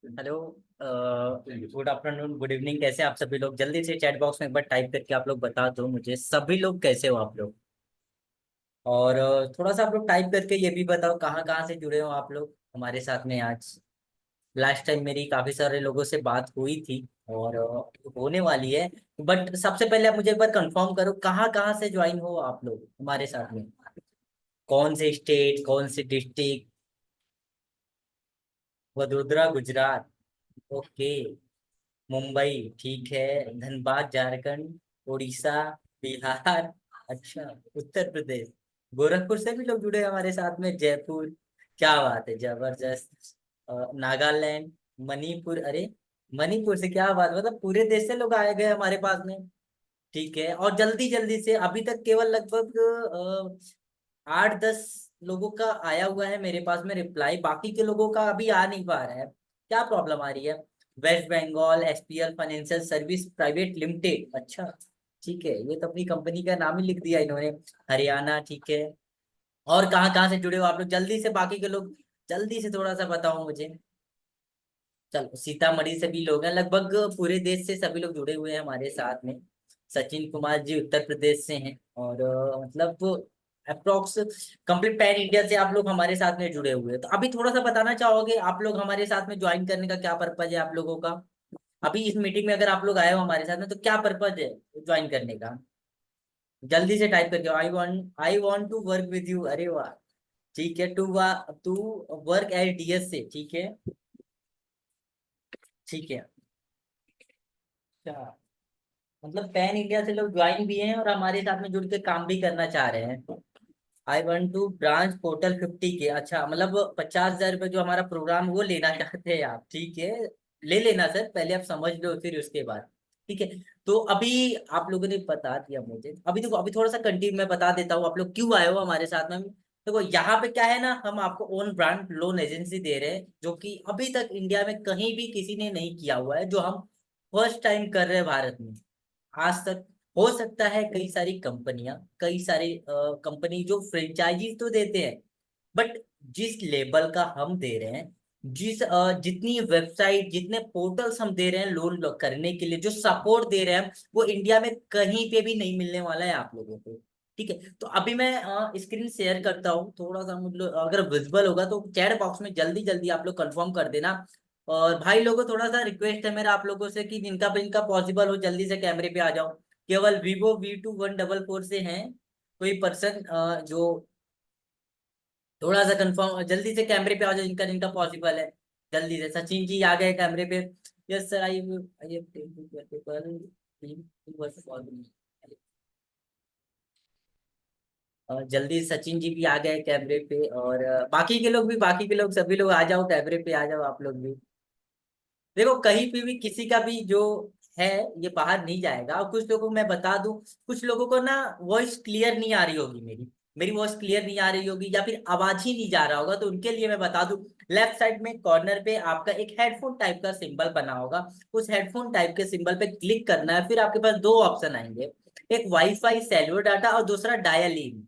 Hello. Good afternoon, good evening. कैसे आप सभी लोग? जल्दी से चैट बॉक्स में एक बार टाइप करके आप लोग बता दो मुझे सभी लोग कैसे हो आप लोग। और थोड़ा सा आप लोग टाइप करके ये भी बताओ कहाँ कहाँ से जुड़े हो आप लोग हमारे साथ में आज। लास्ट टाइम मेरी काफी सारे लोगों से बात हुई थी और होने वाली है। बट सबसे पहले आप मुझे एक बार कंफर्म करो कहाँ कहाँ से ज्वाइन हो आप लोग हमारे साथ में। कौन से स्टेट, कौन से डिस्ट्रिक्ट? वडोदरा गुजरात, ओके। मुंबई, ठीक है। धनबाद झारखंड, उड़ीसा, बिहार, अच्छा, उत्तर प्रदेश, गोरखपुर से भी लोग जुड़े हैं हमारे साथ में। जयपुर, क्या बात है, जबरदस्त। नागालैंड, मणिपुर, अरे मणिपुर से क्या बात, मतलब पूरे देश से लोग आए गए हमारे पास में। ठीक है। और जल्दी जल्दी से अभी तक केवल लगभग 8-10 लोगों का आया हुआ है मेरे पास में रिप्लाई, बाकी के लोगों का अभी आ नहीं पा रहा है। क्या प्रॉब्लम आ रही है? West Bengal SPL financial service private limited, अच्छा। ठीक है, ये तो अपनी कंपनी का नाम ही लिख दिया इन्होंने। हरियाणा, ठीक है। और कहाँ कहाँ से जुड़े हो आप लोग जल्दी से, बाकी के लोग जल्दी से थोड़ा सा बताओ मुझे। चलो, सीतामढ़ी से भी लोग हैं, लगभग पूरे देश से सभी लोग जुड़े हुए हैं हमारे साथ में। सचिन कुमार जी उत्तर प्रदेश से हैं और मतलब अप्रोक्स कंप्लीट पैन इंडिया से आप लोग हमारे साथ में जुड़े हुए हैं। तो अभी थोड़ा सा बताना चाहोगे आप लोग हमारे साथ में ज्वाइन करने का क्या पर्पज है आप लोगों का? अभी इस मीटिंग में अगर आप लोग आए हो हमारे साथ में तो क्या पर्पज है ज्वाइन करने का? जल्दी से टाइप करके, I want to work with you, अरे वाह। ठीक है, टू वर्क एज डीएस से, ठीक है। ठीक है, अच्छा। मतलब पैन इंडिया से लोग ज्वाइन भी हैं और हमारे साथ में जुड़ के काम भी करना चाह रहे हैं। I want to branch portal 50 के, अच्छा, मतलब 50,000 रुपये जो हमारा प्रोग्राम है, वो लेना चाहते हैं आप, ठीक है। ले लेना सर, पहले आप समझ लो फिर उसके बाद। ठीक है। तो अभी आप लोगों ने बता दिया मुझे, अभी देखो, अभी थोड़ा सा कंटिन्यू मैं बता देता हूँ आप लोग क्यों आए हो हमारे साथ में। देखो यहाँ पे क्या है ना, हम आपको ओन ब्रांड लोन एजेंसी दे रहे हैं जो कि अभी तक इंडिया में कहीं भी किसी ने नहीं किया हुआ है, जो हम फर्स्ट टाइम कर रहे हैं भारत में आज तक। हो सकता है कई सारी कंपनियां, कई सारी कंपनी जो फ्रेंचाइजी तो देते हैं, बट जिस लेवल का हम दे रहे हैं, जितनी वेबसाइट, जितने पोर्टल्स हम दे रहे हैं लोन करने के लिए, जो सपोर्ट दे रहे हैं, वो इंडिया में कहीं पे भी नहीं मिलने वाला है आप लोगों को। ठीक है। तो अभी मैं स्क्रीन शेयर करता हूँ थोड़ा सा, मतलब अगर विजिबल होगा तो चैट बॉक्स में जल्दी जल्दी आप लोग कंफर्म कर देना। और भाई लोगों को थोड़ा सा रिक्वेस्ट है मेरा आप लोगों से कि जिनका भी इनका पॉसिबल हो जल्दी से कैमरे पे आ जाओ। केवल Vivo V2144 से हैं कोई पर्सन जो थोड़ा सा कंफर्म जल्दी से कैमरे पे आ जाओ, जिनका जिनका पॉसिबल है। जल्दी से सचिन जी आ गए कैमरे पे। यस सर, आई जल्दी सचिन जी भी आ गए कैमरे पे और बाकी के लोग भी, बाकी के लोग सभी लोग आ जाओ कैमरे पे, आ जाओ आप लोग भी। देखो कहीं पे भी किसी का भी जो है ये बाहर नहीं जाएगा। और कुछ लोगों को मैं बता दूं, कुछ लोगों को ना वॉइस क्लियर नहीं आ रही होगी, मेरी मेरी वॉइस क्लियर नहीं आ रही होगी या फिर आवाज ही नहीं जा रहा होगा, तो उनके लिए मैं बता दूं, लेफ्ट साइड में कॉर्नर पे आपका एक हेडफोन टाइप का सिंबल बना होगा। उस हेडफोन टाइप के सिंबल पे क्लिक करना है, फिर आपके पास दो ऑप्शन आएंगे, एक वाईफाई सेलुलर डाटा और दूसरा डायल इन।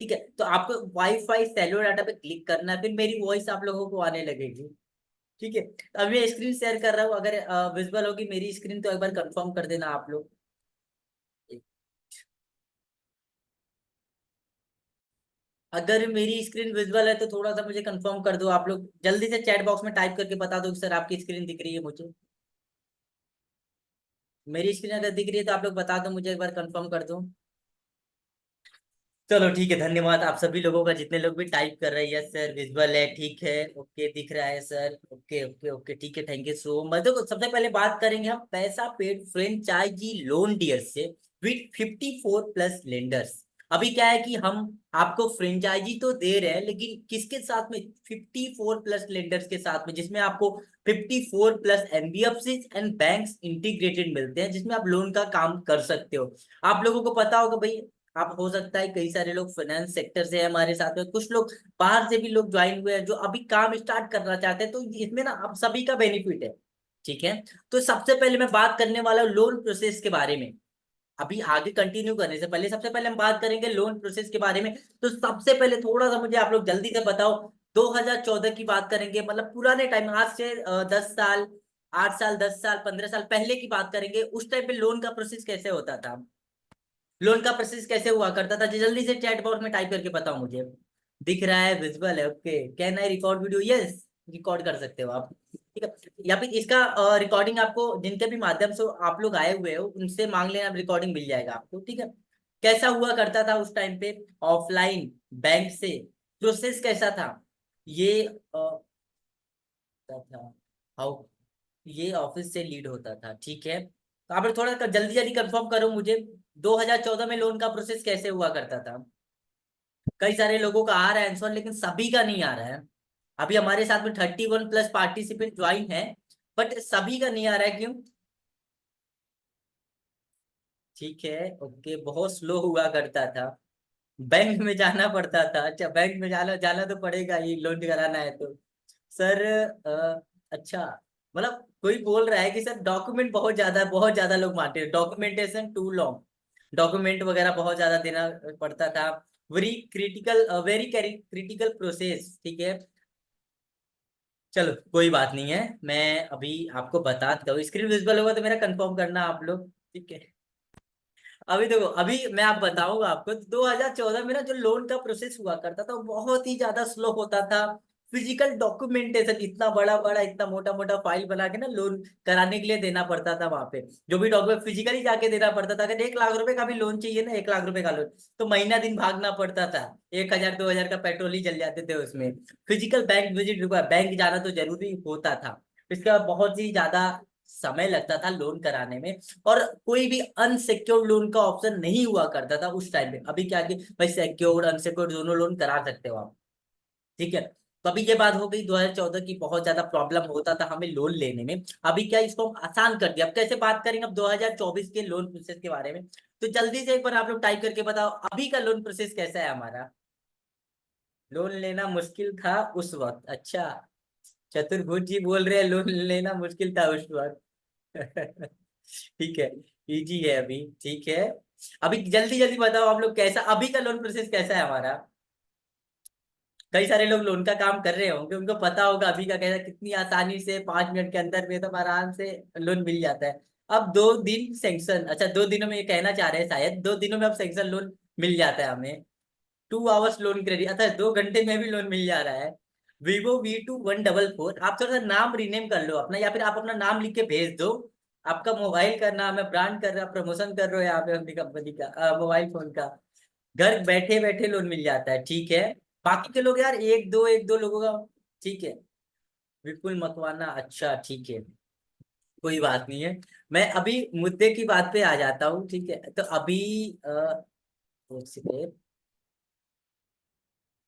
ठीक है, तो आपको वाईफाई सेलुलर डाटा पे क्लिक करना है, फिर मेरी वॉइस आप लोगों को आने लगेगी। ठीक है। तो अभी मैं स्क्रीन शेयर कर रहा हूँ, अगर विजुअल होगी मेरी स्क्रीन तो एक बार कंफर्म कर देना आप लोग। अगर मेरी स्क्रीन विजुअल है तो थोड़ा सा मुझे कंफर्म कर दो आप लोग, जल्दी से चैट बॉक्स में टाइप करके बता दो कि सर आपकी स्क्रीन दिख रही है मुझे। मेरी स्क्रीन अगर दिख रही है तो आप लोग बता दो मुझे, एक बार कंफर्म कर दो। चलो ठीक है, धन्यवाद आप सभी लोगों का, जितने लोग भी टाइप कर रहे हैं। यस सर विजुअल है, ठीक है, ओके दिख रहा है सर, ओके ओके ओके, ठीक है, थैंक यू सो मच। देखो सबसे पहले बात करेंगे हम पैसा पेड फ्रेंचाइजी लोन डीयर से विथ 54+ लेंडर्स। अभी क्या है कि हम आपको फ्रेंचाइजी तो दे रहे हैं, लेकिन किसके साथ में? 54+ लेंडर्स के साथ में, जिसमें आपको 54+ एनबीएफसी एंड बैंक्स इंटीग्रेटेड मिलते हैं, जिसमें आप लोन का काम कर सकते हो। आप लोगों को पता होगा भाई, आप हो सकता है कई सारे लोग फाइनेंस सेक्टर से है हमारे साथ में, कुछ लोग बाहर से भी लोग ज्वाइन हुए हैं जो अभी काम स्टार्ट करना चाहते हैं, तो इसमें ना आप सभी का बेनिफिट है। ठीक है। तो सबसे पहले मैं बात करने वाला हूँ लोन प्रोसेस के बारे में। अभी आगे कंटिन्यू करने से पहले सबसे पहले हम बात करेंगे लोन प्रोसेस के बारे में। तो सबसे पहले थोड़ा सा मुझे आप लोग जल्दी से बताओ, 2014 की बात करेंगे, मतलब पुराने टाइम, आज से 10 साल, 8 साल, 10 साल, 15 साल पहले की बात करेंगे। उस टाइम पे लोन का प्रोसेस कैसे होता था, लोन का प्रोसेस कैसे हुआ करता था? जल्दी से चैट बॉक्स में टाइप करके बताओ मुझे। दिख रहा है, विजुअल है, okay. Can I record video? Yes, record कर सकते हो आप, ठीक है। या फिर इसका रिकॉर्डिंग आपको जिनके भी माध्यम से आप लोग आए हुए हो उनसे मांग लेना, रिकॉर्डिंग मिल जाएगा आपको, ठीक है। कैसा हुआ करता था उस टाइम पे? ऑफलाइन बैंक से प्रोसेस कैसा था ये? था हाउ, ये ऑफिस से लीड होता था, ठीक है। तो आप लोग थोड़ा जल्दी जल्दी कंफर्म करो मुझे, 2014 में लोन का प्रोसेस कैसे हुआ करता था? कई सारे लोगों का आ रहा है आंसर, लेकिन सभी का नहीं आ रहा है। अभी हमारे साथ में 31+ पार्टिसिपेंट ज्वाइन है, बट सभी का नहीं आ रहा है, क्यों? ठीक है, ओके। बहुत स्लो हुआ करता था, बैंक में जाना पड़ता था। अच्छा, बैंक में जाना जाना तो पड़ेगा ही, लोन कराना है तो। सर अच्छा, मतलब कोई बोल रहा है कि सर डॉक्यूमेंट बहुत ज्यादा लोग मांगते हैं, डॉक्यूमेंटेशन टू लॉन्ग, डॉक्यूमेंट वगैरह बहुत ज्यादा देना पड़ता था। वेरी क्रिटिकल प्रोसेस, ठीक है। चलो कोई बात नहीं है, मैं अभी आपको बताता हूँ। स्क्रीन विजिबल होगा तो मेरा कंफर्म करना आप लोग, ठीक है। अभी देखो, अभी मैं आप बताऊंगा आपको, 2014 में ना जो लोन का प्रोसेस हुआ करता था वो बहुत ही ज्यादा स्लो होता था। फिजिकल डॉक्यूमेंटेशन इतना बड़ा बड़ा, इतना मोटा मोटा फाइल बना के ना लोन कराने के लिए देना पड़ता था वहां पे। जो भी डॉक्यूमेंट फिजिकली जाके देना पड़ता था। अगर 1 लाख रुपए का भी लोन चाहिए ना, 1 लाख रुपए का लोन, तो महीना दिन भागना पड़ता था। 1,000 2,000 का पेट्रोल ही जल जाते थे उसमें। फिजिकल बैंक विजिट, बैंक जाना तो जरूरी होता था। इसका बहुत ही ज्यादा समय लगता था लोन कराने में। और कोई भी अनसिक्योर्ड लोन का ऑप्शन नहीं हुआ करता था उस टाइम पे। अभी क्या कि भाई सिक्योर्ड अनसिक्योर्ड दोनों लोन करा सकते हो आप, ठीक है। तो अभी ये बात हो गई 2014 की, बहुत ज्यादा प्रॉब्लम होता था हमें लोन लेने में। अभी क्या इसको हम आसान कर दिया। अब कैसे बात करेंगे अब 2024 के लोन प्रोसेस के बारे में? तो जल्दी से एक बार आप लोग टाइप करके बताओ अभी का लोन प्रोसेस कैसा है हमारा। लोन लेना मुश्किल था उस वक्त, अच्छा। चतुर्भुज जी बोल रहे हैं लोन लेना मुश्किल था उस वक्त। ठीक है, इजी है अभी, ठीक है। अभी जल्दी जल्दी बताओ आप लोग, कैसा अभी का लोन प्रोसेस कैसा है हमारा? कई सारे लोग लोन का काम कर रहे होंगे, उनको पता होगा अभी का कैसा, कितनी आसानी से 5 मिनट के अंदर में तो आराम से लोन मिल जाता है। अब 2 दिन सेंक्शन, अच्छा 2 दिनों में ये कहना चाह रहे हैं शायद, 2 दिनों में अब सेंक्शन लोन मिल जाता है हमें। 2 आवर्स लोन क्रेडिट, अच्छा 2 घंटे में भी लोन मिल जा रहा है। Vivo V2144, आप थोड़ा सा नाम रीनेम कर लो अपना, या फिर आप अपना नाम लिख के भेज दो। आपका मोबाइल का नाम है, ब्रांड कर रहे हो, प्रमोशन कर रहे हो यहाँ पे अपनी कंपनी का, मोबाइल फोन का। घर बैठे बैठे लोन मिल जाता है, ठीक है। बाकी के लोग यार, एक दो लोगों का, ठीक है। विपुल मकवाना, अच्छा ठीक है, कोई बात नहीं है। मैं अभी मुद्दे की बात पे आ जाता हूँ, ठीक है। तो अभी एक सेकेंड,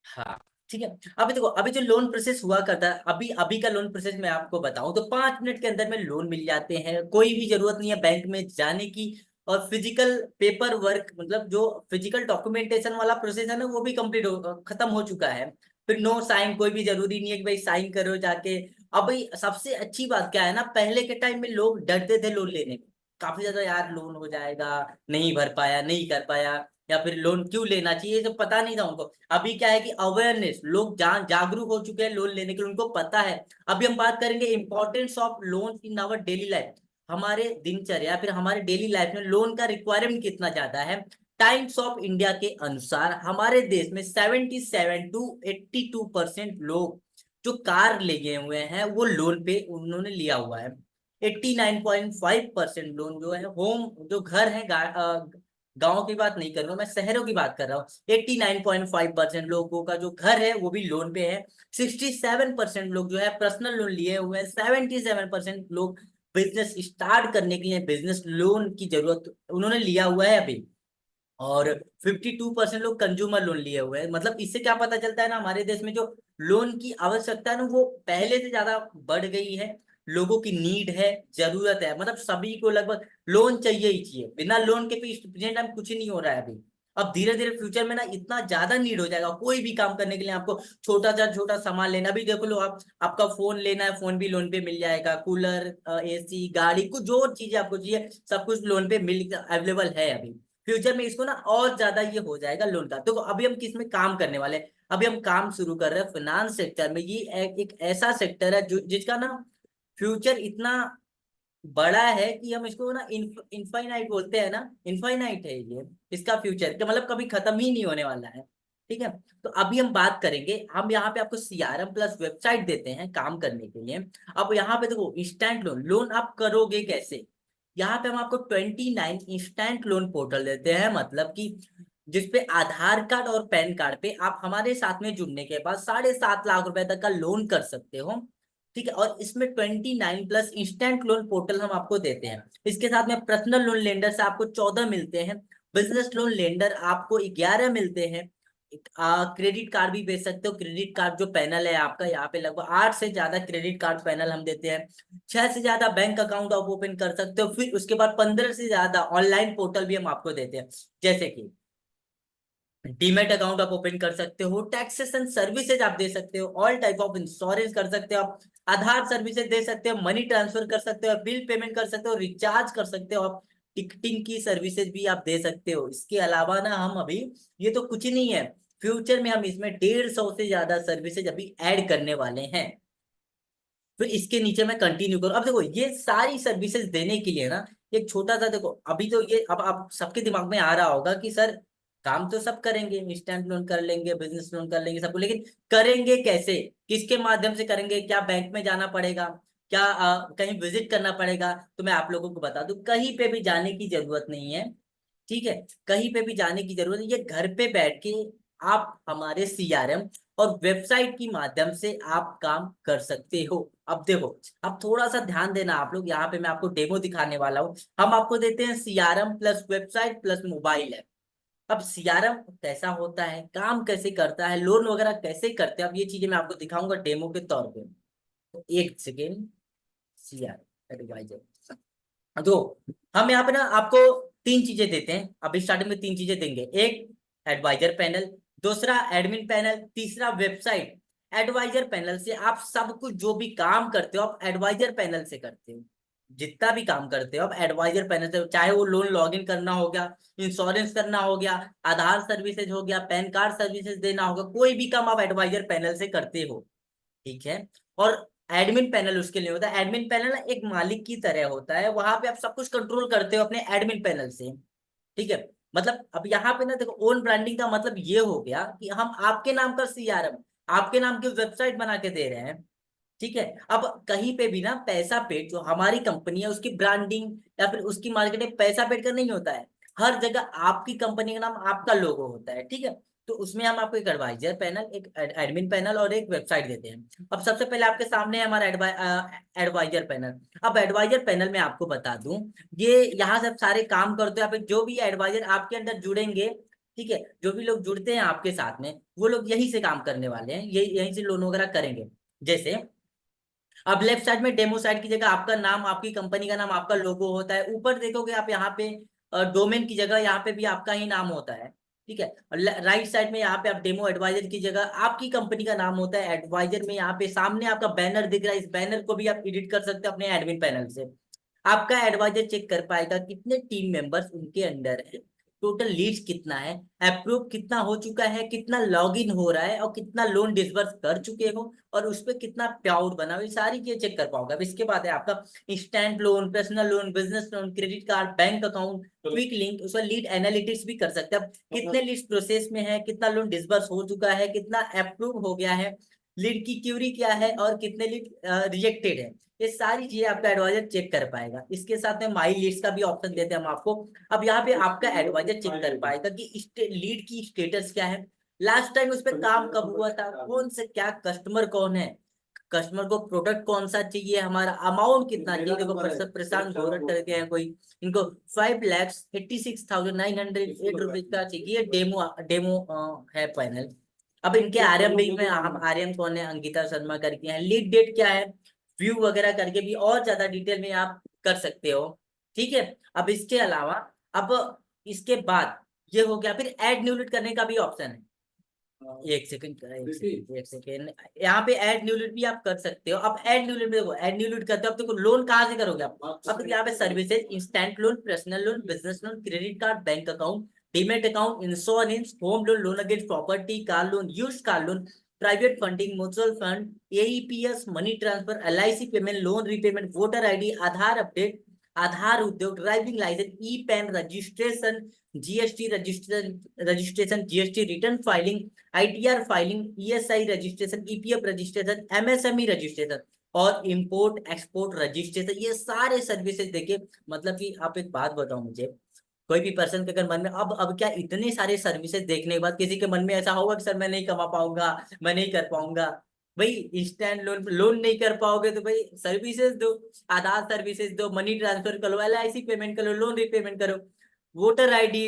हाँ ठीक है। अभी देखो, अभी जो लोन प्रोसेस हुआ करता है, अभी अभी का लोन प्रोसेस मैं आपको बताऊं तो 5 मिनट के अंदर में लोन मिल जाते हैं। कोई भी जरूरत नहीं है बैंक में जाने की। और फिजिकल पेपर वर्क, मतलब जो फिजिकल डॉक्यूमेंटेशन वाला प्रोसेस है ना, वो भी कंप्लीट हो खत्म हो चुका है। फिर नो साइन, कोई भी जरूरी नहीं है कि भाई साइन करो जाके। अब भाई सबसे अच्छी बात क्या है ना, पहले के टाइम में लोग डरते थे लोन लेने में काफी ज्यादा, यार लोन हो जाएगा, नहीं भर पाया, नहीं कर पाया, या फिर लोन क्यों लेना चाहिए, ये सब पता नहीं था उनको। अभी क्या है कि अवेयरनेस, लोग जागरूक हो चुके हैं लोन लेने के लिए, उनको पता है। अभी हम बात करेंगे importance of loan in our daily life. हमारे दिनचर्या, फिर हमारे डेली लाइफ में लोन का रिक्वायरमेंट कितना ज्यादा है। टाइम्स ऑफ इंडिया के अनुसार हमारे देश में 77 to 82% लोग जो कार ले गए हुए हैं वो लोन पे उन्होंने लिया हुआ है। 89.5% लोन जो है, होम जो घर है, गांव की बात नहीं कर रहा हूं मैं, शहरों की बात कर रहा हूँ। 89.5% लोगों का जो घर है वो भी लोन पे है। 67% लोग जो है पर्सनल लोन लिए हुए हैं। 77% लोग बिजनेस स्टार्ट करने के लिए बिजनेस लोन की जरूरत उन्होंने लिया हुआ है अभी। और 52% लोग कंज्यूमर लोन लिए हुए हैं। मतलब इससे क्या पता चलता है ना, हमारे देश में जो लोन की आवश्यकता है ना, वो पहले से ज्यादा बढ़ गई है। लोगों की नीड है, जरूरत है, मतलब सभी को लगभग लोन चाहिए ही चाहिए। बिना लोन के प्रेजेंट टाइम कुछ ही नहीं हो रहा है अभी। अब धीरे धीरे फ्यूचर में ना इतना ज्यादा नीड हो जाएगा, कोई भी काम करने के लिए आपको छोटा सामान लेना भी, देख लो आप, आपका फोन लेना है, फोन भी लोन पे मिल जाएगा। कूलर, एसी, गाड़ी, कुछ जो चीजें आपको चाहिए सब कुछ लोन पे मिल अवेलेबल है अभी। फ्यूचर में इसको ना और ज्यादा ये हो जाएगा लोन का। तो अभी हम किस में काम करने वाले हैं? अभी हम काम शुरू कर रहे हैं फाइनेंस सेक्टर में। ये एक ऐसा सेक्टर है जो जिसका ना फ्यूचर इतना बड़ा है कि हम इसको ना इनफाइनाइट बोलते हैं ना, इनफाइनाइट है ये इसका फ्यूचर, कि मतलब कभी खत्म ही नहीं होने वाला है। ठीक है, तो अभी हम बात करेंगे, हम यहाँ पे आपको सीआरएम प्लस वेबसाइट देते हैं काम करने के लिए। अब यहाँ पे देखो इंस्टेंट लोन, लोन आप करोगे कैसे? यहाँ पे हम आपको 29 इंस्टेंट लोन पोर्टल देते हैं, मतलब कि जिसपे आधार कार्ड और पैन कार्ड पे आप हमारे साथ में जुड़ने के बाद 7.5 लाख रुपए तक का लोन कर सकते हो। ठीक है, और इसमें 29 प्लस इंस्टेंट लोन पोर्टल हम आपको देते हैं। इसके साथ में पर्सनल लोन लेंडर से आपको 14 मिलते हैं, बिजनेस लोन लेंडर आपको 11 मिलते हैं। क्रेडिट कार्ड भी बेच सकते हो, क्रेडिट कार्ड जो पैनल है आपका, यहाँ पे लगभग 8 से ज्यादा क्रेडिट कार्ड पैनल हम देते हैं। 6 से ज्यादा बैंक अकाउंट आप ओपन कर सकते हो। फिर उसके बाद 15 से ज्यादा ऑनलाइन पोर्टल भी हम आपको देते हैं, जैसे कि डीमेट अकाउंट आप ओपन कर सकते हो, टैक्सेशन सर्विसेज आप दे सकते हो, ऑल टाइप ऑफ इंश्योरेंस कर सकते हो आप, आधार सर्विसेज दे सकते हो, मनी ट्रांसफर कर सकते हो, बिल पेमेंट कर सकते हो, रिचार्ज कर सकते हो आप, टिकटिंग की सर्विसेज भी आप दे सकते हो। इसके अलावा ना हम अभी, ये तो कुछ ही नहीं है, फ्यूचर में हम इसमें 150 से ज्यादा सर्विसेज अभी ऐड करने वाले हैं। फिर इसके नीचे मैं कंटिन्यू करूं, अब देखो ये सारी सर्विसेज देने के लिए ना एक छोटा सा, देखो अभी तो ये अब आप सबके दिमाग में आ रहा होगा कि सर काम तो सब करेंगे, इंस्टेंट लोन कर लेंगे, बिजनेस लोन कर लेंगे सबको, लेकिन करेंगे कैसे, किसके माध्यम से करेंगे, क्या बैंक में जाना पड़ेगा, क्या कहीं विजिट करना पड़ेगा? तो मैं आप लोगों को बता दूं, कहीं पे भी जाने की जरूरत नहीं है। ठीक है, कहीं पे भी जाने की जरूरत नहीं, ये घर पे बैठ के आप हमारे सीआरएम और वेबसाइट की माध्यम से आप काम कर सकते हो। अब देखो, अब थोड़ा सा ध्यान देना आप लोग, यहाँ पे मैं आपको डेमो दिखाने वाला हूँ। हम आपको देते हैं CRM plus website plus mobile app. अब सीआरएम कैसा होता है, काम कैसे करता है, लोन वगैरह कैसे करते हैं, अब ये चीजें मैं आपको दिखाऊंगा डेमो के तौर पे। तो एक सेकेंड, सीआरएम एडवाइजर, तो हम यहाँ पे ना आपको 3 चीजें देते हैं, अभी स्टार्टिंग में 3 चीजें देंगे। एक एडवाइजर पैनल, दूसरा एडमिन पैनल, तीसरा वेबसाइट। एडवाइजर पैनल से आप सब कुछ जो भी काम करते हो आप एडवाइजर पैनल से करते हो, जितना भी काम करते हो आप एडवाइजर पैनल से, चाहे वो लोन लॉगिन करना हो गया, इंश्योरेंस करना हो गया, आधार सर्विसेज हो गया, पैन कार्ड सर्विसेज देना होगा, कोई भी काम आप एडवाइजर पैनल से करते हो। ठीक है, और एडमिन पैनल उसके लिए होता है। एडमिन पैनल एक मालिक की तरह होता है, वहां पे आप सब कुछ कंट्रोल करते हो अपने एडमिन पैनल से। ठीक है, मतलब अब यहाँ पे ना देखो, ओन ब्रांडिंग का मतलब ये हो गया कि हम आपके नाम का सीआरएम, आपके नाम की वेबसाइट बना के दे रहे हैं। ठीक है, अब कहीं पे भी ना पैसा पेड जो हमारी कंपनी है उसकी ब्रांडिंग या फिर उसकी मार्केटिंग पैसा पेड कर नहीं होता है, हर जगह आपकी कंपनी का नाम, आपका लोगो होता है। ठीक है, तो उसमें हम आपको एक एडवाइजर पैनल, एक एडमिन पैनल और एक वेबसाइट देते हैं। अब सबसे पहले आपके सामने है हमारा एडवाइजर पैनल। अब एडवाइजर पैनल में आपको बता दूं, ये यहाँ से आप सारे काम करते हो, यहाँ पे जो भी एडवाइजर आपके अंदर जुड़ेंगे, ठीक है, जो भी लोग जुड़ते हैं आपके साथ में, वो लोग यहीं से काम करने वाले हैं, यहीं से लोन वगैरह करेंगे। जैसे अब लेफ्ट साइड में डेमो साइट की जगह आपका नाम, आपकी कंपनी का नाम, आपका लोगो होता है। ऊपर देखोगे आप यहाँ पे डोमेन की जगह यहाँ पे भी आपका ही नाम होता है। ठीक है, और राइट साइड में यहाँ पे आप डेमो एडवाइजर की जगह आपकी कंपनी का नाम होता है। एडवाइजर में यहाँ पे सामने आपका बैनर दिख रहा है, इस बैनर को भी आप एडिट कर सकते हो अपने एडमिन पैनल से। आपका एडवाइजर चेक कर पाएगा कितने टीम मेंबर्स उनके अंडर है, टोटल लीड्स कितना है, अप्रूव कितना हो चुका है, कितना लॉगिन हो रहा है, और कितना लोन डिसबर्स कर चुके हो, और उस पर कितना प्याउट बना हुआ, ये सारी चीजें चेक कर पाओगे। अब इसके बाद है आपका instant loan, personal loan, business loan, credit card, bank account, quick link, उसका लीड एनालिटिक्स भी कर सकते हैं। अब कितने लीड्स प्रोसेस में है, कितना लोन डिसबर्स हो चुका है, कितना अप्रूव हो गया है, लीड की क्यूरी क्या है, और कितने लीड रिजेक्टेड है, ये सारी चीजें आपका एडवाइजर चेक कर पाएगा। इसके साथ में माई लीड्स का भी ऑप्शन देते हैं हम आपको। अब यहाँ पे आपका एडवाइजर चेक कर पाएगा कि लीड की स्टेटस क्या है, लास्ट टाइम उस पर काम कब हुआ था, कौन से क्या कस्टमर कौन है, कस्टमर को प्रोडक्ट कौन सा चाहिए, हमारा अमाउंट कितना चाहिए। देखो प्रशांत गोरट करके हैं कोई, इनको 5,86,908 रुपीज का चाहिए, डेमो डेमो है पैनल। अब इनके आरएम भी में, हम आरएम कौन है, अंकिता शर्मा करके हैं, लीड डेट क्या है, व्यू वगैरह करके भी और ज्यादा डिटेल में आप कर सकते हो। ठीक है, अब इसके अलावा, अब इसके बाद ये हो गया, फिर ऐड न्यू लीड करने का भी ऑप्शन है। एक सेकंड, एक सेकंड, यहाँ पे ऐड न्यू लीड भी आप कर सकते हो। अब ऐड न्यू लीड में देखो, ऐड न्यू लीड करते हो, अब देखो लोन कहाँ से करोगे आप, अब देखो यहाँ पे services, instant loan, personal loan, business loan, credit card, bank account, demat account, insurance, home loan, loan against property, car loan, used car loan, private funding, mutual fund, AEPS, money transfer, LIC payment, loan repayment, voter ID, Aadhaar update, Aadhaar Udyog, driving licence, e PAN registration, GST registration, GST return filing, ITR filing, ESI registration, EPF registration, MSME registration और import export registration, ये सारे services देखिए। मतलब कि आप एक बात बताओ मुझे, कोई भी पर्सन के अगर मन में अब क्या इतने सारे सर्विसेज देखने के बाद किसी के मन में ऐसा होगा कि सर मैं नहीं कमा पाऊंगा, मैं नहीं कर पाऊंगा। भाई इंस्टेंट लोन लोन नहीं कर पाओगे तो भाई सर्विसेज दो, आधार सर्विसेज दो, मनी ट्रांसफर करो, एलआईसी पेमेंट करो, लोन रीपेमेंट करो, वोटर आईडी।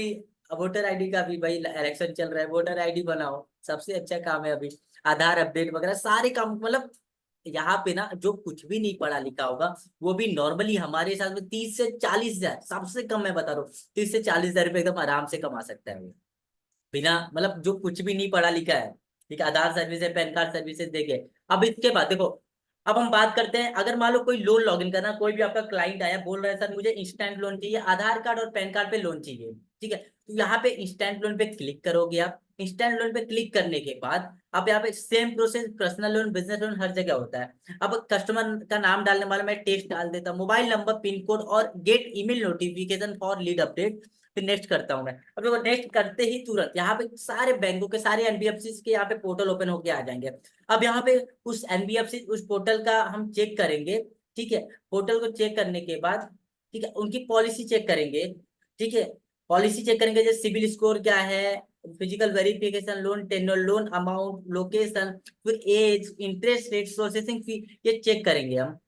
वोटर आईडी का भी भाई इलेक्शन चल रहा है, वोटर आईडी बनाओ, सबसे अच्छा काम है अभी। आधार अपडेट वगैरह सारे काम, मतलब यहाँ पे ना जो कुछ भी नहीं पढ़ा लिखा होगा वो भी नॉर्मली हमारे हिसाब में 30 से 40 हजार, सबसे कम मैं बता रहा हूँ 30 से 40 हजार रुपए एकदम आराम से कमा सकता है वो, बिना मतलब जो कुछ भी नहीं पढ़ा लिखा है। ठीक है, आधार सर्विसेज, पैन कार्ड सर्विसेज देखे। अब इसके बाद देखो, अब हम बात करते हैं, अगर मान लो कोई लोन लॉगिन करना, कोई भी आपका क्लाइंट आया बोल रहा है सर मुझे इंस्टेंट लोन चाहिए, आधार कार्ड और पैन कार्ड पे लोन चाहिए। ठीक है, तो यहाँ पे इंस्टेंट लोन पे क्लिक करोगे आप। इंस्टेंट लोन पे क्लिक करने के बाद अब यहाँ पे same process, personal loan, business loan हर जगह होता है। अब कस्टमर का नाम डालने वाला मैं टेक्स्ट डाल देता हूँ, मोबाइल नंबर, पिन कोड और gate email notification for lead update, फिर नेक्स्ट करता हूँ मैं। अब देखो नेक्स्ट करते ही तुरंत यहाँ पे सारे बैंकों के, सारे एनबीएफसी के यहाँ पे पोर्टल ओपन होके आ जाएंगे। अब यहाँ पे उस एनबीएफसी उस पोर्टल का हम चेक करेंगे। ठीक है, पोर्टल को चेक करने के बाद ठीक है उनकी पॉलिसी चेक करेंगे। ठीक है, पॉलिसी चेक करेंगे जैसे सिविल स्कोर क्या है, physical verification, loan tenure, loan amount, location, फिर age, interest rate, processing fee, ये चेक करेंगे हम।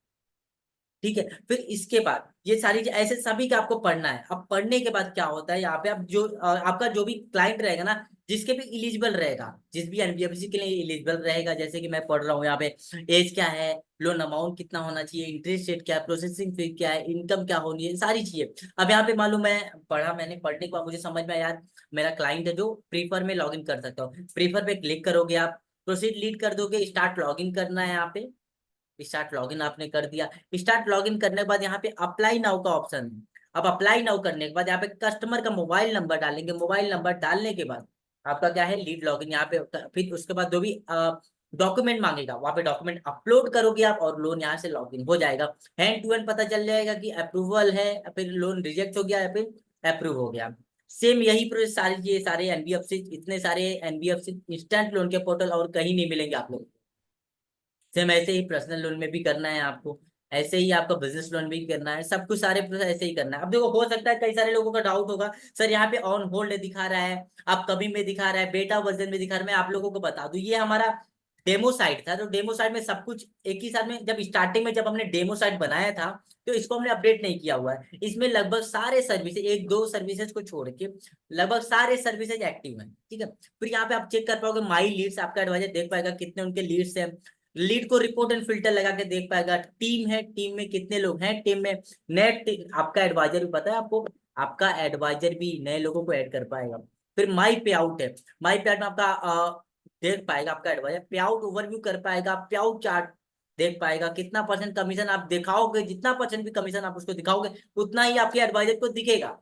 ठीक है, फिर इसके बाद ये सारी ऐसे सभी का आपको पढ़ना है। अब पढ़ने के बाद क्या होता है यहाँ पे, आप जो आपका जो भी क्लाइंट रहेगा ना, जिसके भी इलिजिबल रहेगा, जिस भी एनबीएफसी के लिए इलिजिबल रहेगा, जैसे कि मैं पढ़ रहा हूँ यहाँ पे, एज क्या है, लोन अमाउंट कितना होना चाहिए, इंटरेस्ट रेट क्या है, प्रोसेसिंग फी क्या है, इनकम क्या होनी है, सारी चीजें। अब यहाँ पे मालूम मैं पढ़ा, मैंने पढ़ने के बाद मुझे समझ में आया यार मेरा क्लाइंट है जो प्रीफर में लॉग इन कर सकता हूँ। प्रीफर पे क्लिक करोगे आप, प्रोसीड लीड कर दोगे, स्टार्ट लॉगिन करना है यहाँ पे। स्टार्ट लॉगिन आपने कर दिया। स्टार्ट लॉगिन करने के बाद यहाँ पे अप्लाई नाउ का ऑप्शन है। अब अप्लाई नाउ करने के बाद यहाँ पे कस्टमर का मोबाइल नंबर डालेंगे, मोबाइल नंबर डालने के बाद आपका क्या है, लीड लॉगिन यहाँ पे। फिर उसके बाद जो भी डॉक्यूमेंट मांगेगा वहां पे डॉक्यूमेंट अपलोड करोगे आप और लोन यहाँ से लॉगिन हो जाएगा। हैंड टू हैंड पता चल जाएगा कि अप्रूवल है, फिर लोन रिजेक्ट हो गया या फिर अप्रूव हो गया। सेम यही प्रोसेस सारी ये सारे एनबीएफसी, इतने सारे एनबीएफसी इंस्टेंट लोन के पोर्टल और कहीं नहीं मिलेंगे आप लोग। सेम ऐसे ही पर्सनल लोन में भी करना है आपको, ऐसे ही आपका बिजनेस लोन भी करना है, सब कुछ सारे प्रोसेस ऐसे ही करना है। अब देखो हो सकता है कई सारे लोगों का डाउट होगा सर यहाँ पे ऑन होल्ड दिखा रहा है, आप कभी में दिखा रहा है, बेटा वर्जन में दिखा रहा है। मैं आप लोगों को बता दूं ये हमारा डेमो साइट था, तो डेमो साइट में सब कुछ एक ही साथ में, जब स्टार्टिंग में जब हमने डेमो साइट बनाया था तो इसको हमने अपडेट नहीं किया हुआ है। इसमें लगभग सारे सर्विसेज, एक दो सर्विसेज को छोड़ के लगभग सारे सर्विसेज एक्टिव हैं। ठीक है, फिर यहाँ पे आप चेक कर पाओगे माई लीड्स, आपका एडवाइजर देख पाएगा कितने उनके लीड्स हैं। लीड को रिपोर्ट एंड फिल्टर लगा के देख पाएगा। टीम है, टीम में कितने लोग हैं, टीम में नेट, आपका एडवाइजर भी पता है आपको, आपका एडवाइजर भी नए लोगों को ऐड कर पाएगा। फिर माई पे आउट है, माई पे आउट में आपका देख पाएगा आपका एडवाइजर, पे आउट ओवरव्यू कर पाएगा, पे आउट चार्ट देख पाएगा, कितना परसेंट कमीशन आप दिखाओगे, जितना परसेंट भी कमीशन आप उसको दिखाओगे उतना ही आपके एडवाइजर को दिखेगा।